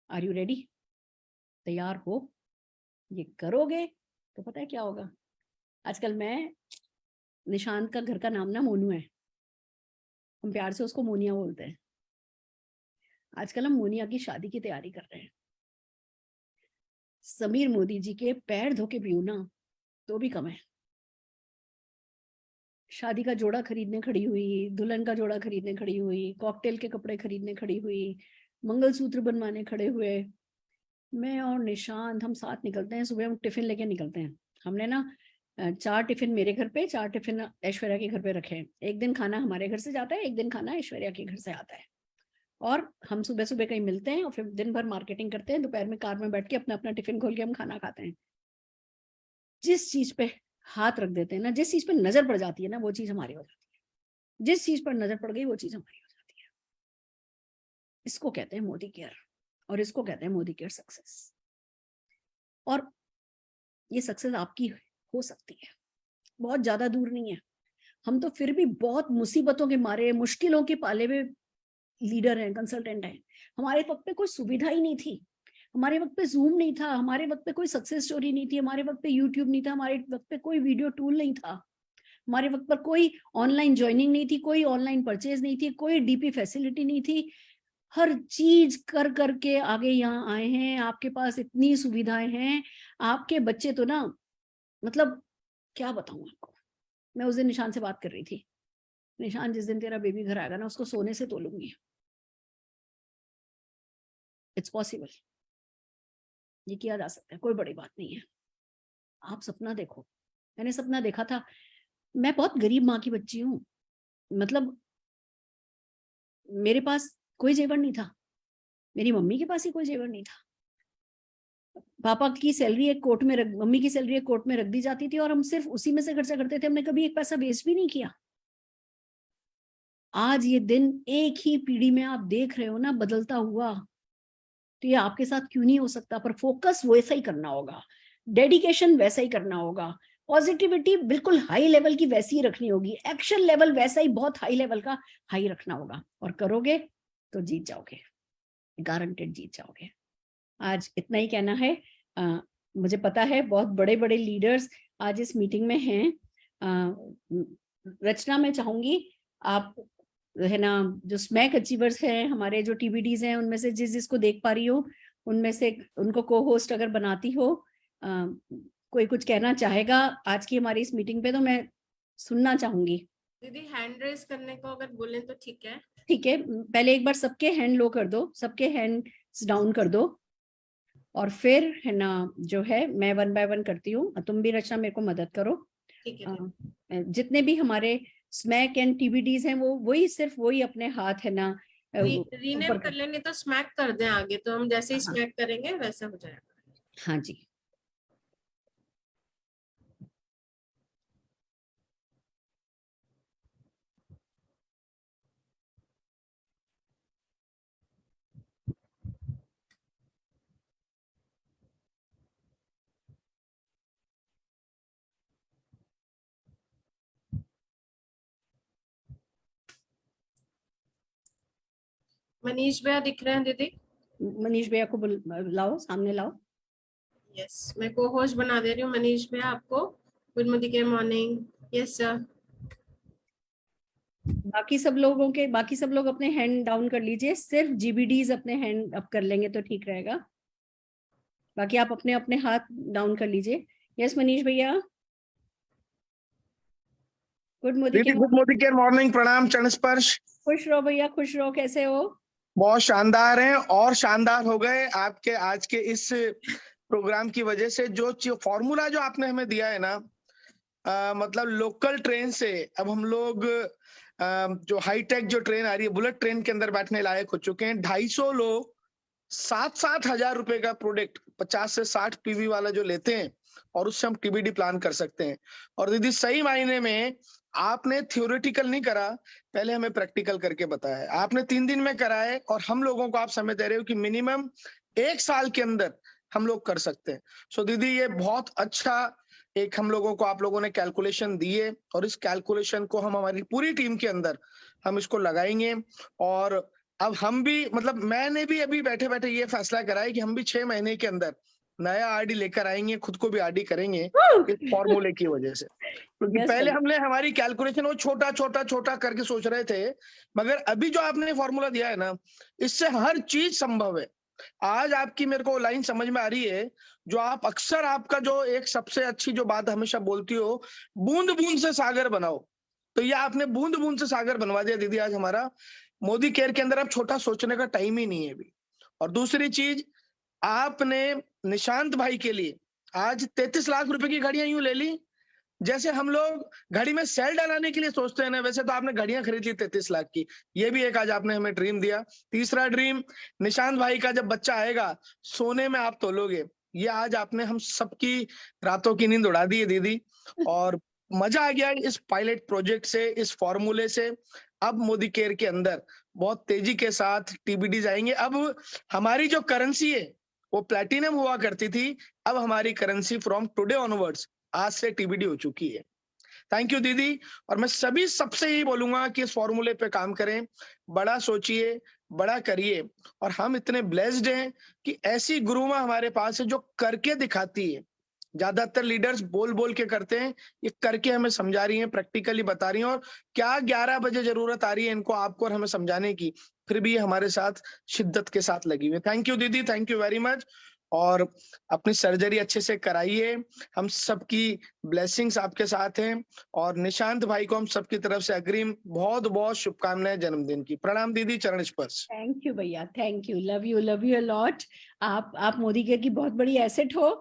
Are you ready? तैयार हो? ये करोगे तो पता है क्या होगा। आजकल मैं, निशांत का घर का नाम ना मोनू है, हम प्यार से उसको मोनिया बोलते हैं। आजकल हम मोनिया की शादी की तैयारी कर रहे हैं। समीर मोदी जी के पैर धो के पीऊं ना तो भी कम है। शादी का जोड़ा खरीदने खड़ी हुई, दुल्हन का जोड़ा खरीदने खड़ी हुई, कॉकटेल के कपड़े खरीदने खड़ी हुई, मंगलसूत्र बनवाने खड़े हुए। मैं और निशांत हम साथ निकलते हैं। सुबह हम टिफिन लेके निकलते हैं। हमने ना 4 टिफिन मेरे घर पे, 4 टिफिन ऐश्वर्या के घर पे रखे हैं। एक दिन खाना हमारे घर से जाता है, एक दिन खाना ऐश्वर्या के घर से आता है। और हम सुबह सुबह कहीं मिलते हैं और फिर दिन भर मार्केटिंग करते हैं। दोपहर में कार में बैठ के अपना अपना टिफिन खोल के हम खाना खाते हैं। जिस चीज पे हाथ रख देते हैं ना, जिस चीज पे नजर पड़ जाती है ना, वो चीज हमारी हो जाती है। जिस चीज पर नजर पड़ गई वो चीज हमारी हो जाती है। इसको कहते हैं मोदी केयर और इसको कहते हैं मोदी केयर सक्सेस। और ये सक्सेस आपकी हो सकती है, बहुत ज्यादा दूर नहीं है। हम तो फिर भी बहुत मुसीबतों के मारे, मुश्किलों के पाले में लीडर हैं, कंसल्टेंट हैं। हमारे वक्त पे कोई सुविधा ही नहीं थी, हमारे वक्त पे जूम नहीं था, हमारे वक्त पे कोई सक्सेस स्टोरी नहीं थी, हमारे वक्त पे यूट्यूब नहीं था, हमारे वक्त पे कोई वीडियो टूल नहीं था, हमारे वक्त पर कोई ऑनलाइन ज्वाइनिंग नहीं थी, कोई ऑनलाइन परचेज नहीं थी, कोई डीपी फैसिलिटी नहीं थी। हर चीज कर करके आगे यहाँ आए हैं, आपके पास इतनी सुविधाएं हैं, आपके बच्चे तो ना, मतलब क्या बताऊं आपको। मैं उस दिन निशान से बात कर रही थी, निशान जिस दिन तेरा बेबी घर आएगा ना, उसको सोने से तोलूंगी। इट्स पॉसिबल, ये किया जा सकता है, कोई बड़ी बात नहीं है। आप सपना देखो, मैंने सपना देखा था, मैं बहुत गरीब माँ की बच्ची हूँ, मतलब मेरे पास कोई जेवर नहीं था, मेरी मम्मी के पास ही कोई जेवर नहीं था। पापा की सैलरी एक कोट में रख, मम्मी की सैलरी एक कोट में रख दी जाती थी और हम सिर्फ उसी में से खर्चा करते थे, हमने कभी एक पैसा वेस्ट भी नहीं किया। आज ये दिन एक ही पीढ़ी में आप देख रहे हो ना बदलता हुआ, तो ये आपके साथ क्यों नहीं हो सकता। पर फोकस वैसा ही करना होगा, डेडिकेशन वैसा ही करना होगा, पॉजिटिविटी बिल्कुल हाई लेवल की वैसी ही रखनी होगी, एक्शन लेवल वैसा ही बहुत हाई लेवल का हाई रखना होगा, और करोगे तो जीत जाओगे, गारंटेड जीत जाओगे। आज इतना ही कहना है। मुझे पता है बहुत बड़े बड़े लीडर्स आज इस मीटिंग में हैं। रचना, मैं चाहूंगी आप है ना, जो स्मैक अचीवर्स हैं हमारे, जो टीबीडीज हैं, उनमें से जिसको देख पा रही हो, उनमें से उनको को होस्ट अगर बनाती हो, कोई कुछ कहना चाहेगा आज की हमारी इस मीटिंग पे, तो मैं सुनना चाहूंगी। दीदी हैंड रेस करने को अगर बोले तो ठीक है। ठीक है, पहले एक बार सबके हैंड लो कर दो, सबके हैंड डाउन कर दो, और फिर है ना जो है मैं 1 बाय 1 करती हूँ, तुम भी रचना मेरे को मदद करो। ठीक है। जितने भी हमारे स्मैक एंड टीबीडीज हैं वो वही सिर्फ वही अपने हाथ है ना रीनेम ऊपर कर लेने तो स्मैक कर दें आगे, तो हम जैसे ही हाँ स्मैक करेंगे वैसा हो जाएगा। हाँ जी। मनीष भैया दिख रहे हैं दीदी? मनीष भैया को लाओ, सामने लाओ। यस, मैं को होस्ट बना दे रही हूँ मनीष भैया आपको। Good morning. Yes sir. बाकी सब लोग अपने हैंड डाउन कर लीजिए, सिर्फ जीबीडीज अपने हैंड अप कर लेंगे तो ठीक रहेगा, बाकी आप अपने अपने हाथ डाउन कर लीजिए। यस मनीष भैया। गुड मोदी केयर मॉर्निंग, प्रणाम, चरण स्पर्श। खुश रहो भैया, खुश रहो, कैसे हो? बहुत शानदार हैं और शानदार हो गए आपके आज के इस प्रोग्राम की वजह से। जो फॉर्मूला जो आपने हमें दिया है ना, मतलब लोकल ट्रेन से अब हम लोग जो हाईटेक जो ट्रेन आ रही है, बुलेट ट्रेन के अंदर बैठने लायक हो चुके हैं। 250 लोग 7-7 हजार रुपए का प्रोडक्ट 50 से 60 पीवी वाला जो लेते हैं, और उससे हम टीबीडी प्लान कर सकते हैं। और दीदी सही मायने में आपने थ्योरेटिकल नहीं करा, पहले हमें प्रैक्टिकल करके बताया है। आपने 3 दिन में करा है और हम लोगों को आप समय दे रहे हो कि मिनिमम 1 साल के अंदर हम लोग कर सकते हैं। सो दीदी ये बहुत अच्छा एक हम लोगों को आप लोगों ने कैलकुलेशन दी है, और इस कैलकुलेशन को हम हमारी पूरी टीम के अंदर हम इसको लगाएंगे। और अब हम भी, मतलब मैंने भी अभी बैठे बैठे ये फैसला करा है कि हम भी 6 महीने के अंदर नया आरडी लेकर आएंगे, खुद को भी आरडी करेंगे इस फॉर्मूले की वजह से। क्योंकि पहले हमने हमारी कैलकुलेशन वो छोटा छोटा छोटा करके सोच रहे थे, मगर अभी जो आपने फॉर्मूला दिया है ना, इससे हर चीज संभव है। आज आपकी मेरे को लाइन समझ में आ रही है, जो आप अक्सर, आपका जो एक सबसे अच्छी जो बात हमेशा बोलती हो, बूंद बूंद से सागर बनाओ, तो ये आपने बूंद बूंद से सागर बनवा दिया दीदी आज हमारा। मोदी केयर के अंदर अब छोटा सोचने का टाइम ही नहीं है अभी। और दूसरी चीज, आपने निशांत भाई के लिए आज 33 लाख रुपए की घड़ियां यूं ले ली, जैसे हम लोग घड़ी में सेल डलाने के लिए सोचते हैं ना, वैसे तो आपने घड़ियां खरीद ली 33 लाख की। ये भी एक आज आपने हमें ड्रीम दिया। तीसरा ड्रीम, निशांत भाई का जब बच्चा आएगा सोने में आप तोलोगे, ये आज आपने हम सबकी रातों की नींद उड़ा दी है दीदी। और मजा आ गया इस पायलट प्रोजेक्ट से, इस फॉर्मूले से। अब मोदी केयर के अंदर बहुत तेजी के साथ टीबीडी जाएंगे। अब हमारी जो करेंसी है वो प्लैटिनम हुआ करती थी, अब हमारी करेंसी फ्रॉम टुडे ऑनवर्ड्स आज से टीबीडी हो चुकी है। थैंक यू दीदी। और मैं सभी सबसे यही बोलूंगा कि इस फॉर्मूले पे काम करें, बड़ा सोचिए, बड़ा करिए। और हम इतने ब्लेस्ड हैं कि ऐसी गुरुमा हमारे पास है जो करके दिखाती है, ज्यादातर लीडर्स बोल बोल के करते हैं, ये करके हमें समझा रही हैं, प्रैक्टिकली बता रही हैं, और क्या 11 बजे जरूरत आ रही है इनको आपको और हमें समझाने की, फिर भी ये हमारे साथ शिद्दत के साथ लगी हुई। थैंक यू दीदी, थैंक यू वेरी मच। और अपनी सर्जरी अच्छे से कराइए, हम सबकी ब्लेसिंग्स आपके साथ हैं, और निशांत भाई को हम सबकी तरफ से अग्रिम बहुत बहुत शुभकामनाएं जन्मदिन की। प्रणाम दीदी, चरण स्पर्श। थैंक यू भैया, thank you, love you a lot. आप मोदी केयर की बहुत बड़ी एसेट हो,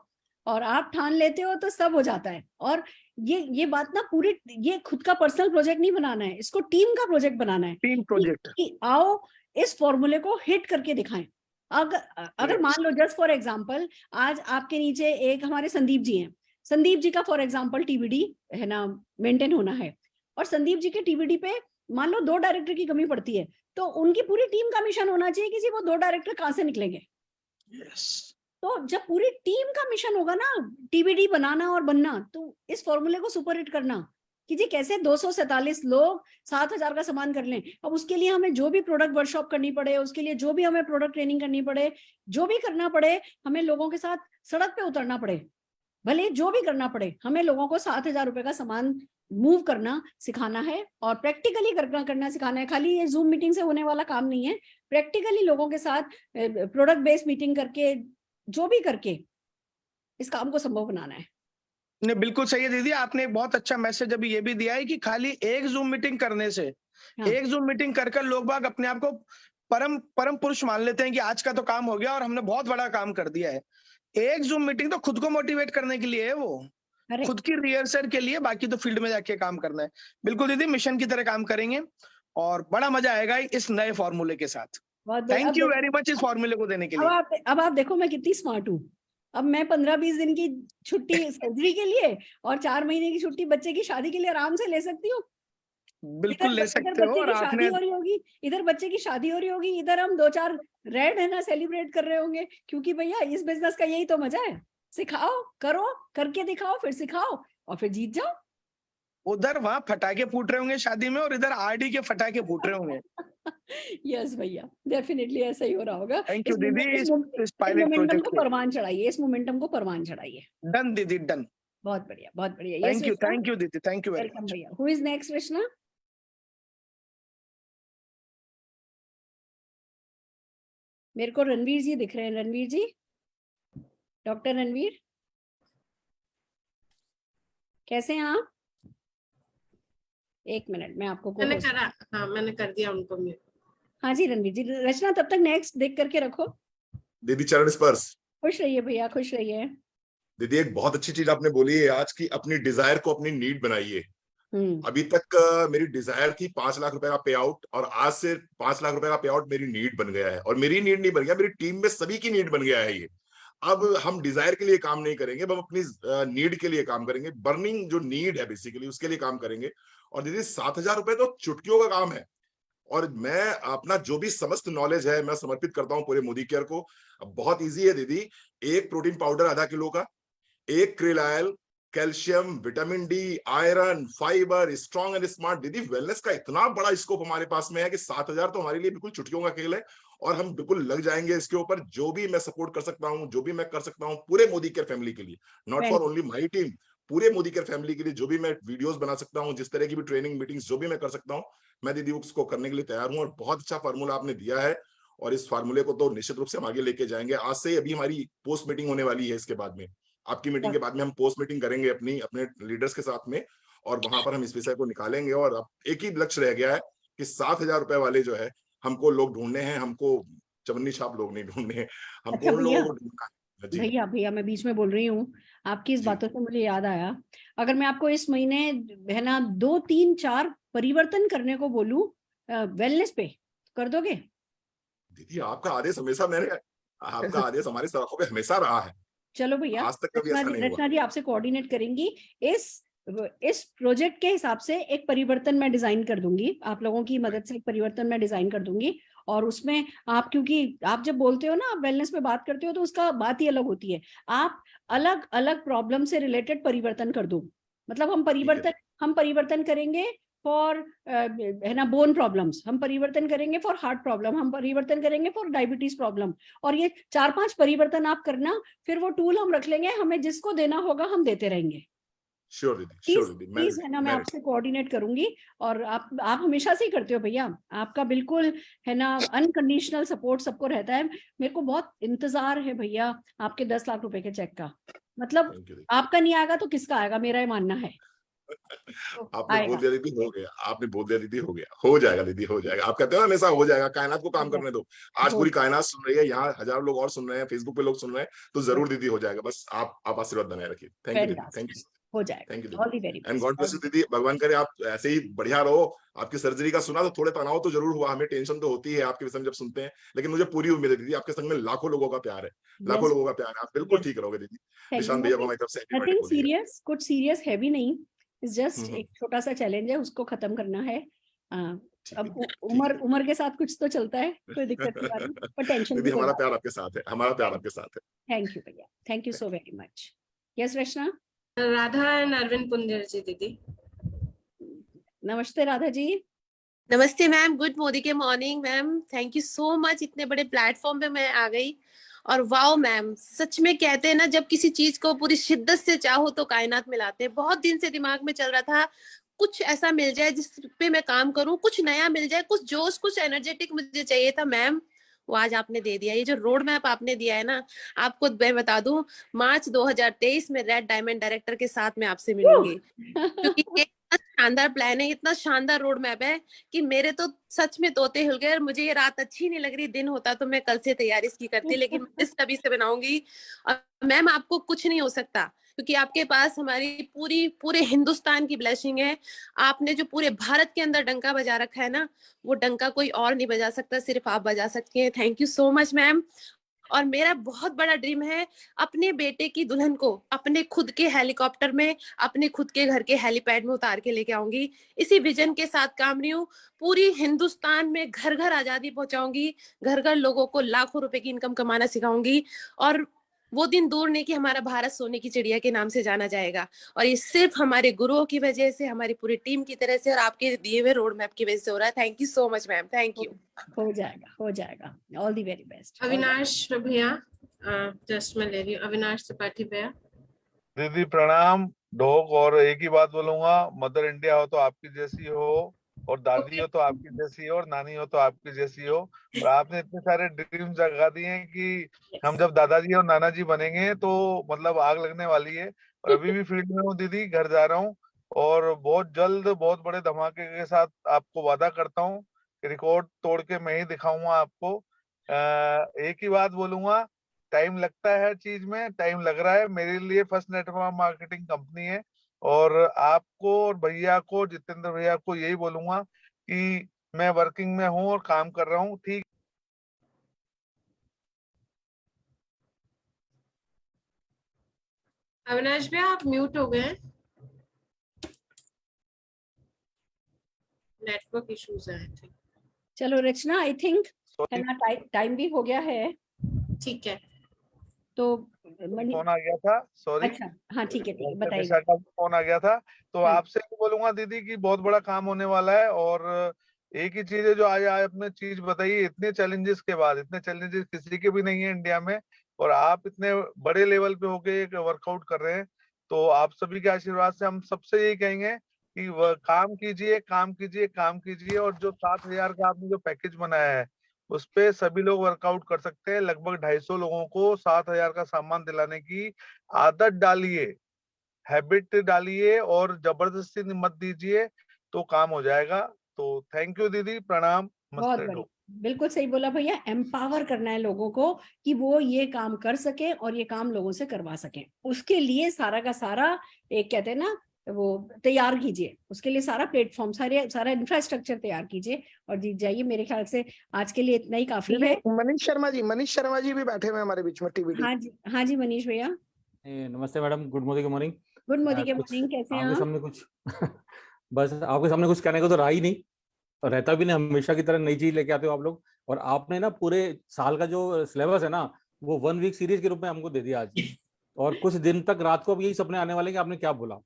और आप ठान लेते हो तो सब हो जाता है। और ये बात ना पूरी, ये खुद का पर्सनल प्रोजेक्ट नहीं बनाना है, इसको टीम का प्रोजेक्ट बनाना है। Team project. कि आओ इस फॉर्मूले को हिट करके दिखाएं। अगर मान लो जस्ट फॉर एग्जांपल, आज आपके नीचे एक हमारे संदीप जी हैं, संदीप जी का फॉर एग्जांपल टीबीडी है ना मेंटेन होना है, और संदीप जी के टीबीडी पे मान लो 2 डायरेक्टर की कमी पड़ती है, तो उनकी पूरी टीम का मिशन होना चाहिए कि जी वो 2 डायरेक्टर कहाँ से निकलेंगे। तो जब पूरी टीम का मिशन होगा ना, टीबीडी बनाना और बनना, तो इस फॉर्मूले को सुपर हिट करना कि जी कैसे 247 लोग 7,000 का सामान कर लें। अब उसके लिए हमें जो भी प्रोडक्ट वर्कशॉप करनी पड़े, उसके लिए जो भी हमें प्रोडक्ट ट्रेनिंग करनी पड़े, जो भी करना पड़े, हमें लोगों के साथ सड़क पे उतरना पड़े, भले जो भी करना पड़े, हमें लोगों को 7,000 रुपए का सामान मूव करना सिखाना है, और प्रैक्टिकली करना सिखाना है। खाली ये जूम मीटिंग से होने वाला काम नहीं है, प्रैक्टिकली लोगों के साथ प्रोडक्ट बेस्ड मीटिंग करके, जो भी करके इस काम को संभव बनाना है। नहीं, बिल्कुल सही है दीदी, आपने एक बहुत अच्छा मैसेज अभी ये भी दिया है कि खाली एक जूम मीटिंग करने से, एक जूम मीटिंग कर लोग बाग अपने आप को परम पुरुष मान लेते हैं कि आज का तो काम हो गया और हमने बहुत बड़ा काम कर दिया है। एक जूम मीटिंग तो खुद को मोटिवेट करने के लिए है, वो खुद की रिहर्सल के लिए, बाकी तो फील्ड में जाके काम करना है। बिल्कुल दीदी, मिशन की तरह काम करेंगे और बड़ा मजा आएगा इस नए फॉर्मूले के साथ। थैंक यू वेरी मच इस फॉर्मूले को देने के लिए। अब आप देखो मैं कितनी स्मार्ट हूँ। अब मैं 15-20 दिन की छुट्टी सर्जरी के लिए और 4 महीने की छुट्टी बच्चे की शादी के लिए आराम से ले सकती हूँ। बिल्कुल ले सकते हो। और आपने हो रही होगी, इधर बच्चे की शादी हो रही होगी, इधर हम 2-4 रेड है ना सेलिब्रेट कर रहे होंगे, क्योंकि भैया इस बिजनेस का यही तो मजा है। सिखाओ, करो, करके दिखाओ, फिर सिखाओ और फिर जीत जाओ। उधर वहां फटाके फूट रहे होंगे शादी में, और इधर आरडी के फटाके फूट रहे होंगे। यस भैया, डेफिनेटली ऐसा ही हो रहा होगा। थैंक यू दीदी, इस पायलट मोमेंटम प्रोजेक्ट को परवान चढ़ाइए, इस मोमेंटम को परवान चढ़ाइए। डन दीदी, डन। बहुत बढ़िया, बहुत बढ़िया। थैंक यू दीदी, thank you very welcome much. भैया। Who is next Krishna? मेरे को रणवीर जी दिख रहे हैं। रणवीर जी, डॉक्टर रणवीर, कैसे हैं आप? एक मिनट, मैं आपको मैंने करा, हाँ मैंने कर दिया उनको म्यूट। हाँ जी रणवीर जी। रचना तब तक नेक्स्ट देख करके रखो। दीदी चरण स्पर्श। खुश रहिए भैया, खुश रहिए। दीदी एक बहुत अच्छी चीज आपने बोली है आज की, अपनी डिजायर को अपनी नीड बनाइए। अभी तक मेरी डिजायर थी 5 लाख रुपए का पे आउट, और आज से 5 लाख रुपए का पे आउट मेरी नीड बन गया है। और मेरी नीड नहीं बन गया, मेरी टीम में सभी की नीड बन गया है ये। अब हम डिजायर के लिए काम नहीं करेंगे, हम अपनी नीड के लिए काम करेंगे। बर्निंग जो नीड है बेसिकली उसके लिए काम करेंगे। और दीदी 7,000 रुपए तो चुटकियों का काम है। और मैं अपना जो भी समस्त नॉलेज है मैं समर्पित करता हूं पूरे मोदी केयर को। अब बहुत इजी है दीदी, एक प्रोटीन पाउडर आधा किलो का, एक krill oil, calcium, vitamin D, iron, fibre, strong and smart. दीदी वेलनेस का इतना बड़ा स्कोप हमारे पास में है कि 7,000 तो हमारे लिए बिल्कुल चुटकियों का खेल है। और हम बिल्कुल लग जाएंगे इसके ऊपर। जो भी मैं सपोर्ट कर सकता हूँ, जो भी मैं कर सकता हूँ पूरे मोदी केयर फैमिली के लिए, not for only my team, पूरे मोदी केयर फैमिली के लिए जो भी मैं वीडियोस बना सकता हूँ, जिस तरह की भी ट्रेनिंग मीटिंग्स जो भी मैं कर सकता हूँ, मैं दीदी उसको करने के लिए तैयार हूँ। और बहुत अच्छा फार्मूला आपने दिया है, और इस फार्मूले को तो निश्चित रूप से हम आगे लेके जाएंगे। आज से ही अभी हमारी पोस्ट मीटिंग होने वाली है, इसके बाद में आपकी मीटिंग के बाद में हम पोस्ट मीटिंग करेंगे अपने लीडर्स के साथ में, और वहां पर हम इस विषय को निकालेंगे। और अब एक ही लक्ष्य रह गया है कि 7,000 रुपए वाले जो है हमको लोग ढूंढने हैं, हमको चवन्नी छाप लोग नहीं ढूंढने हैं, हमको उन लोगों को ढूंढना है। भैया मैं बीच में बोल रही हूँ, आपकी इस बातों से मुझे याद आया, अगर मैं आपको इस महीने है ना 2, 3, 4 परिवर्तन करने को बोलूं वेलनेस पे, कर दोगे? दीदी आपका आदेश हमेशा आपका आदेश हमारे सड़कों पे हमेशा रहा है। चलो भैया, आज तक कभी ऐसा नहीं हुआ। रचना जी आपसे कोऑर्डिनेट करेंगी। इस प्रोजेक्ट के हिसाब से एक परिवर्तन मैं डिजाइन कर दूंगी, आप लोगों की मदद से एक परिवर्तन मैं डिजाइन कर दूंगी। और उसमें आप, क्योंकि आप जब बोलते हो ना, आप वेलनेस पे बात करते हो, तो उसका बात ही अलग होती है। आप अलग अलग प्रॉब्लम से रिलेटेड परिवर्तन कर दो। मतलब हम परिवर्तन करेंगे फॉर है ना बोन प्रॉब्लम्स, हम परिवर्तन करेंगे फॉर हार्ट प्रॉब्लम, हम परिवर्तन करेंगे फॉर डायबिटीज प्रॉब्लम। और ये 4-5 परिवर्तन आप करना, फिर वो टूल हम रख लेंगे, हमें जिसको देना होगा हम देते रहेंगे। श्योर दीदी, श्योर दीदी। प्लीज है ना, मैं आपसे कोऑर्डिनेट करूंगी। और आप हमेशा से ही करते हो भैया, आपका बिल्कुल है ना अनकंडीशनल सपोर्ट सबको रहता है। मेरे को बहुत इंतजार है भैया आपके 10 लाख रुपए के चेक का, मतलब आपका नहीं आएगा तो किसका आएगा, मेरा ये मानना है। आपने बोल दिया दीदी, हो गया। आपने बोल दिया दीदी, हो गया, हो जाएगा दीदी, हो जाएगा। आप कहते हो ना हमेशा हो जाएगा, कायनात को काम करने दो। आज पूरी कायनात सुन रही है, यहाँ हजारों लोग और सुन रहे हैं, फेसबुक पे लोग सुन रहे हैं, तो जरूर दीदी हो जाएगा। बस आप आशीर्वाद बनाए रखिए। थैंक यू दीदी, थैंक यू, हो जाएगा। Thank you all the very and God bless you दीदी। भगवान करे आप ऐसे ही बढ़िया रहो। आपकी सर्जरी का सुना तो थोड़े तनाव तो जरूर हुआ, हमें टेंशन तो होती है आपके विषय में जब सुनते हैं, लेकिन मुझे पूरी उम्मीद है दीदी, आपके संग में लाखों लोगों का प्यार है, लाखों लोगों का प्यार है। आप बिल्कुल ठीक रहोगे दीदी। निशांत भैया को हमारी तरफ से हैप्पी बर्थडे बोलिए। सीरियस, कुछ सीरियस है भी नहीं, जस्ट एक छोटा सा चैलेंज है, उसको खत्म करना है। अब उम्र के साथ कुछ तो चलता है, कोई दिक्कत नहीं आती, पर टेंशन दीदी हमारा प्यार आपके साथ है, हमारा प्यार आपके साथ है। थैंक यू भैया, thank you so very much. Yes Rachna. Radha and Arvind Punjar ji दीदी। नमस्ते राधा जी। नमस्ते मैम, गुड मोदी के morning ma'am, thank you so much. इतने बड़े प्लेटफॉर्म पे मैं आ गई और वाओ मैम, सच में कहते हैं ना, जब किसी चीज को पूरी शिद्दत से चाहो तो कायनात मिलाते हैं। बहुत दिन से दिमाग में चल रहा था कुछ ऐसा मिल जाए जिस पे मैं काम करूं, कुछ नया मिल जाए, कुछ जोश, कुछ एनर्जेटिक मुझे चाहिए था मैम, वो आज आपने दे दिया। ये जो रोड मैप आपने दिया है ना, आपको मैं बता दूं, मार्च 2023 में रेड डायमंड डायरेक्टर के साथ मैं आपसे मिलूंगी, क्योंकि ये इतना शानदार प्लान है, इतना शानदार रोड मैप है कि मेरे तो सच में तोते हिल गए। और मुझे ये रात अच्छी नहीं लग रही, दिन होता तो मैं कल से तैयारी इसकी करती, लेकिन मैं इस तभी से बनाऊंगी। और मैम आपको कुछ नहीं हो सकता, क्योंकि आपके पास हमारी पूरे हिंदुस्तान की ब्लेसिंग है। आपने जो पूरे भारत के अंदर डंका बजा रखा है ना, वो डंका कोई और नहीं बजा सकता, सिर्फ आप बजा सकती हैं। Thank you so much ma'am. और मेरा बहुत बड़ा ड्रीम है अपने बेटे की दुल्हन को अपने खुद के हेलीकॉप्टर में, अपने खुद के घर के हेलीपैड में उतार के लेके आऊंगी। इसी विजन के साथ काम रही हूँ। पूरी हिंदुस्तान में घर घर आजादी पहुंचाऊंगी, घर घर लोगों को लाखों रुपए की इनकम कमाना सिखाऊंगी। और वो दिन दूर नहीं कि हमारा भारत सोने की चिड़िया के नाम से जाना जाएगा। और ये सिर्फ हमारे गुरुओं की वजह से, हमारी पूरी टीम की तरह से और आपके दिए हुए रोड मैप की वजह से हो रहा है। Thank you so much ma'am, thank you. हो जाएगा, हो जाएगा, all the very best. Avinash भैया, जस्ट मैं ले रही हूँ, अविनाश त्रिपाठी भैया। दीदी प्रणाम। डॉग, और एक ही बात बोलूंगा, मदर इंडिया हो तो आपकी जैसी हो, और दादी हो तो आपकी जैसी हो, और नानी हो तो आपकी जैसी हो। और आपने इतने सारे ड्रीम जगा दिए हैं कि हम जब दादाजी और नाना जी बनेंगे तो मतलब आग लगने वाली है। और अभी भी फील्ड में हूँ दीदी, घर जा रहा हूँ, और बहुत जल्द बहुत बड़े धमाके के साथ आपको वादा करता हूँ कि रिकॉर्ड तोड़ के मैं ही दिखाऊंगा आपको। एक ही बात बोलूंगा, टाइम लगता है हर चीज में, टाइम लग रहा है। मेरे लिए फर्स्ट नेटवर्क मार्केटिंग कंपनी है, और आपको और भैया को, जितेंद्र भैया को यही बोलूंगा कि मैं वर्किंग में हूँ और काम कर रहा हूँ। ठीक, अविनाश भैया आप म्यूट हो गए, नेटवर्क इश्यूज है। चलो रचना, आई थिंक है ना टाइम भी हो गया है, ठीक है। तो फोन आ गया था, सॉरी। अच्छा हाँ ठीक है, बताइए। निशा का फोन आ गया था, तो हाँ। आपसे भी बोलूंगा दीदी कि बहुत बड़ा काम होने वाला है। और एक ही चीज है जो आज आपने चीज बताई, इतने चैलेंजेस के बाद, इतने चैलेंजेस किसी के भी नहीं है इंडिया में, और आप इतने बड़े लेवल पे होके एक वर्कआउट कर रहे हैं, तो आप सभी के आशीर्वाद से हम सबसे यही कहेंगे कि वह काम कीजिए, काम कीजिए, काम कीजिए। और जो 7,000 का आपने जो पैकेज बनाया है, उस पे सभी लोग वर्कआउट कर सकते हैं। लगभग 250 लोगों को 7,000 का सामान दिलाने की आदत डालिए, हैबिट डालिए, और जबरदस्ती मत दीजिए, तो काम हो जाएगा। तो थैंक यू दीदी, प्रणाम, बहुत मस्ते। बढ़िया, बिल्कुल सही बोला भैया। एम्पावर करना है लोगों को कि वो ये काम कर सके और ये काम लोगों से करवा सके। उसके लिए सारा का सारा एक कहते हैं ना वो तैयार कीजिए, उसके लिए सारा प्लेटफॉर्म, सारा इंफ्रास्ट्रक्चर तैयार कीजिए और जीत जाइए। मेरे ख्याल से आज के लिए इतना ही काफी है। मनीष शर्मा जी भी बैठे हुए हमारे बीच में, टीवी। हाँ जी मनीष भैया। नमस्ते madam, good morning. Good morning, कैसे हैं आपके आप? सामने कुछ बस आपके सामने कुछ कहने को तो रहा ही नहीं, और रहता भी नहीं। हमेशा की तरह नई चीज लेके आते हो आप लोग, और आपने ना पूरे साल का जो सिलेबस है ना, वो 1 वीक सीरीज के रूप में हमको दे दिया आज। और कुछ दिन तक रात को अब यही सपने आने वाले कि आपने क्या बोला।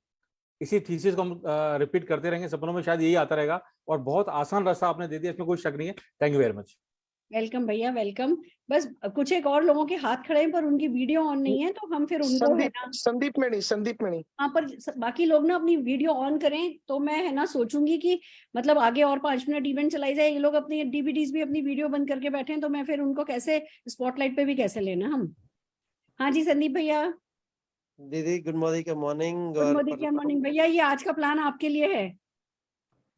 इसी थीसिस को हम रिपीट करते रहेंगे, सपनों में शायद यही आता रहेगा। और बहुत आसान रास्ता आपने दे दिया, इसमें कोई शक नहीं है। Thank you very much. Welcome भैया, वेलकम। बस कुछ एक और लोगों के हाथ खड़े हैं पर उनकी वीडियो ऑन नहीं है, तो हम फिर उनको है ना संदीप में नहीं हाँ, पर बाकी लोग ना अपनी वीडियो ऑन करें तो मैं है ना सोचूंगी कि मतलब आगे और 5 मिनट इवेंट चलाई जाए। ये लोग अपनी डीवीडीज भी अपनी वीडियो बंद करके बैठे हैं, तो मैं फिर उनको कैसे स्पॉटलाइट पे भी कैसे लेना हम। हाँ जी संदीप भैया। दीदी गुड मॉर्निंग का मॉर्निंग। गुड मॉर्निंग भैया, ये आज का प्लान आपके लिए है।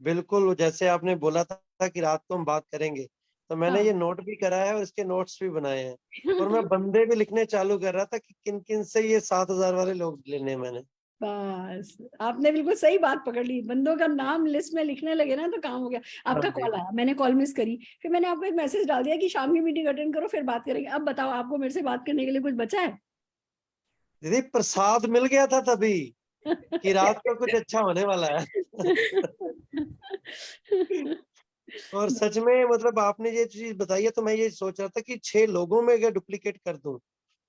बिल्कुल, जैसे आपने बोला था कि रात को हम बात करेंगे, तो मैंने हाँ। ये नोट भी करा है और इसके नोट्स भी बनाए हैं और मैं बंदे भी लिखने चालू कर रहा था कि किन किन से ये 7,000 वाले लोग लेने हैं मैंने। बस आपने बिल्कुल सही बात पकड़ ली, बंदों का नाम लिस्ट में लिखने लगे ना तो काम हो गया। आपका कॉल आया, मैंने कॉल मिस करी, फिर मैंने आपको एक मैसेज डाल दिया कि शाम की मीटिंग अटेंड करो फिर बात करेंगे। अब बताओ आपको मेरे से बात करने के लिए कुछ बचा है? दीदी प्रसाद मिल गया था तभी कि रात को कुछ अच्छा होने वाला है। और सच में मतलब आपने ये चीज बताई है तो मैं ये सोच रहा था कि 6 लोगों में अगर डुप्लीकेट कर दूं,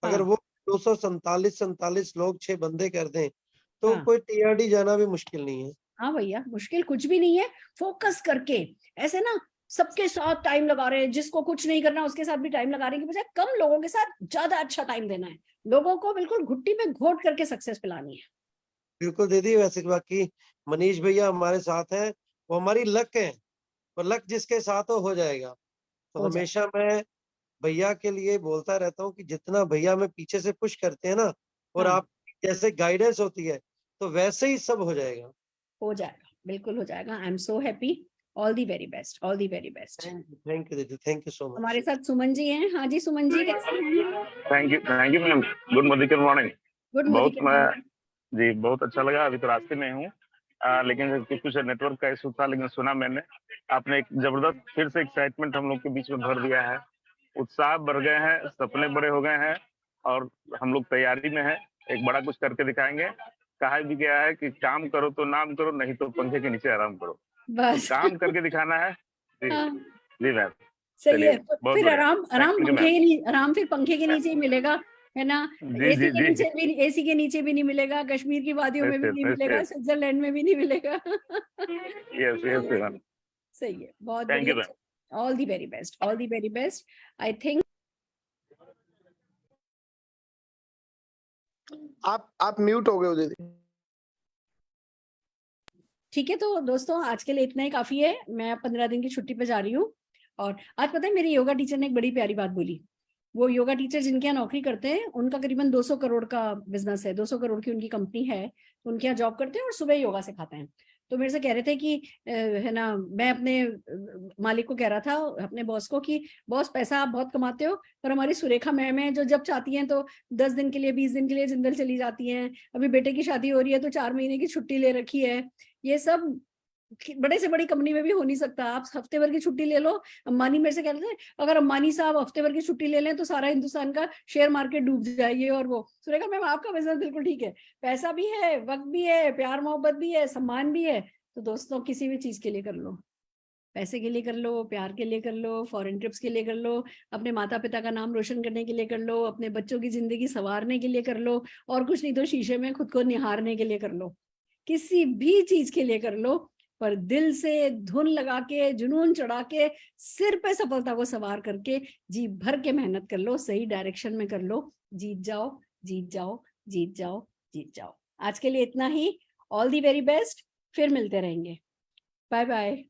अगर हाँ। वो 247 लोग 6 बंदे कर दें तो हाँ। कोई टीआरडी जाना भी मुश्किल नहीं है। हाँ भैया, मुश्किल कुछ भी नहीं है। फोकस करके ऐसे ना सबके साथ टाइम लगा रहे हैं, जिसको कुछ नहीं करना उसके साथ भी टाइम लगा रहे हैं, कि बजाय कम लोगों के साथ ज्यादा अच्छा टाइम देना है। लोगों को बिल्कुल घुट्टी पे घोट करके सक्सेस पिलानी है। बिल्कुल दीदी, वैसे बाकी मनीष भैया हमारे साथ हैं, वो हमारी लक है और लक जिसके साथ हो जाएगा। तो हो जाए। हमेशा मैं भैया के लिए बोलता रहता हूँ कि जितना भैया में पीछे से पुश करते हैं ना और हाँ। आप जैसे गाइडेंस होती है तो वैसे ही सब हो जाएगा। हो जाएगा, बिल्कुल हो जाएगा। I am so happy. All the very best, all the very best. Thank you दीदी, थैंक यू सो मच। हमारे साथ सुमन जी हैं। हाँ जी सुमन जी, कैसे हैं? Thank you ma'am. Good morning. Good बहुत मॉर्निंग। जी बहुत अच्छा लगा। अभी तो रास्ते में हूँ, लेकिन कुछ नेटवर्क का इशू था, लेकिन सुना मैंने आपने एक जबरदस्त फिर से एक्साइटमेंट हम लोग के बीच में भर दिया है। उत्साह बढ़ गए हैं, सपने बड़े हो गए हैं और हम लोग तैयारी में हैं। एक बड़ा कुछ करके दिखाएंगे। कहा भी गया है कि काम करो तो नाम करो, नहीं तो पंखे के नीचे आराम करो। बस तो काम करके दिखाना है। जी हाँ। जी मैम। सही है। बहुत फिर बढ़िया। आराम फिर पंखे के नीचे ही मिलेगा, है ना। जी जी जी। एसी के नीचे भी नहीं मिलेगा, कश्मीर की वादियों में भी नहीं मिलेगा, स्विट्जरलैंड में भी नहीं मिलेगा। Yes ma'am. सही है, बहुत थैंक यू बढ़िया। Ma'am. All the very best, all the very best. I think आप म्यूट हो गए हो दीदी। ठीक है। तो दोस्तों आज के लिए इतना ही काफी है। मैं 15 दिन की छुट्टी पे जा रही हूँ। और आज पता है मेरी योगा टीचर ने एक बड़ी प्यारी बात बोली। वो योगा टीचर जिनके यहाँ नौकरी करते हैं उनका करीबन 200 करोड़ का बिजनेस है, 200 करोड़ की उनकी कंपनी है। उनके यहाँ जॉब करते हैं और सुबह योगा सिखाते हैं। तो मेरे से कह रहे थे कि है ना, मैं अपने मालिक को कह रहा था, अपने बॉस को, कि बॉस पैसा आप बहुत कमाते हो पर हमारी सुरेखा मैम है जो जब चाहती हैं तो 10 दिन के लिए 20 दिन के लिए जिंदल चली जाती हैं। अभी बेटे की शादी हो रही है तो 4 महीने की छुट्टी ले रखी है। ये सब बड़े से बड़ी कंपनी में भी हो नहीं सकता। आप हफ्ते भर की छुट्टी ले लो। अंबानी मेरे से कह रहे थे अगर अंबानी साहब हफ्ते भर की छुट्टी ले लें तो सारा हिंदुस्तान का शेयर मार्केट डूब जाएगी। और वो सुरेखा मैम आपका बिजनेस बिल्कुल ठीक है, पैसा भी है, वक्त भी है, प्यार मोहब्बत भी है, सम्मान भी है। तो दोस्तों किसी भी चीज के लिए कर लो, पैसे के लिए कर लो, प्यार के लिए कर लो, फॉरेन ट्रिप्स के लिए कर लो, अपने माता पिता का नाम रोशन करने के लिए कर लो, अपने बच्चों की जिंदगी संवारने के लिए कर लो, और कुछ नहीं तो शीशे में खुद को निहारने के लिए कर लो। किसी भी चीज के लिए कर लो, पर दिल से धुन लगा के, जुनून चढ़ा के, सिर पे सफलता को सवार करके जी भर के मेहनत कर लो, सही डायरेक्शन में कर लो। जीत जाओ, जीत जाओ, जीत जाओ, जीत जाओ। आज के लिए इतना ही। All the very best. फिर मिलते रहेंगे। Bye bye.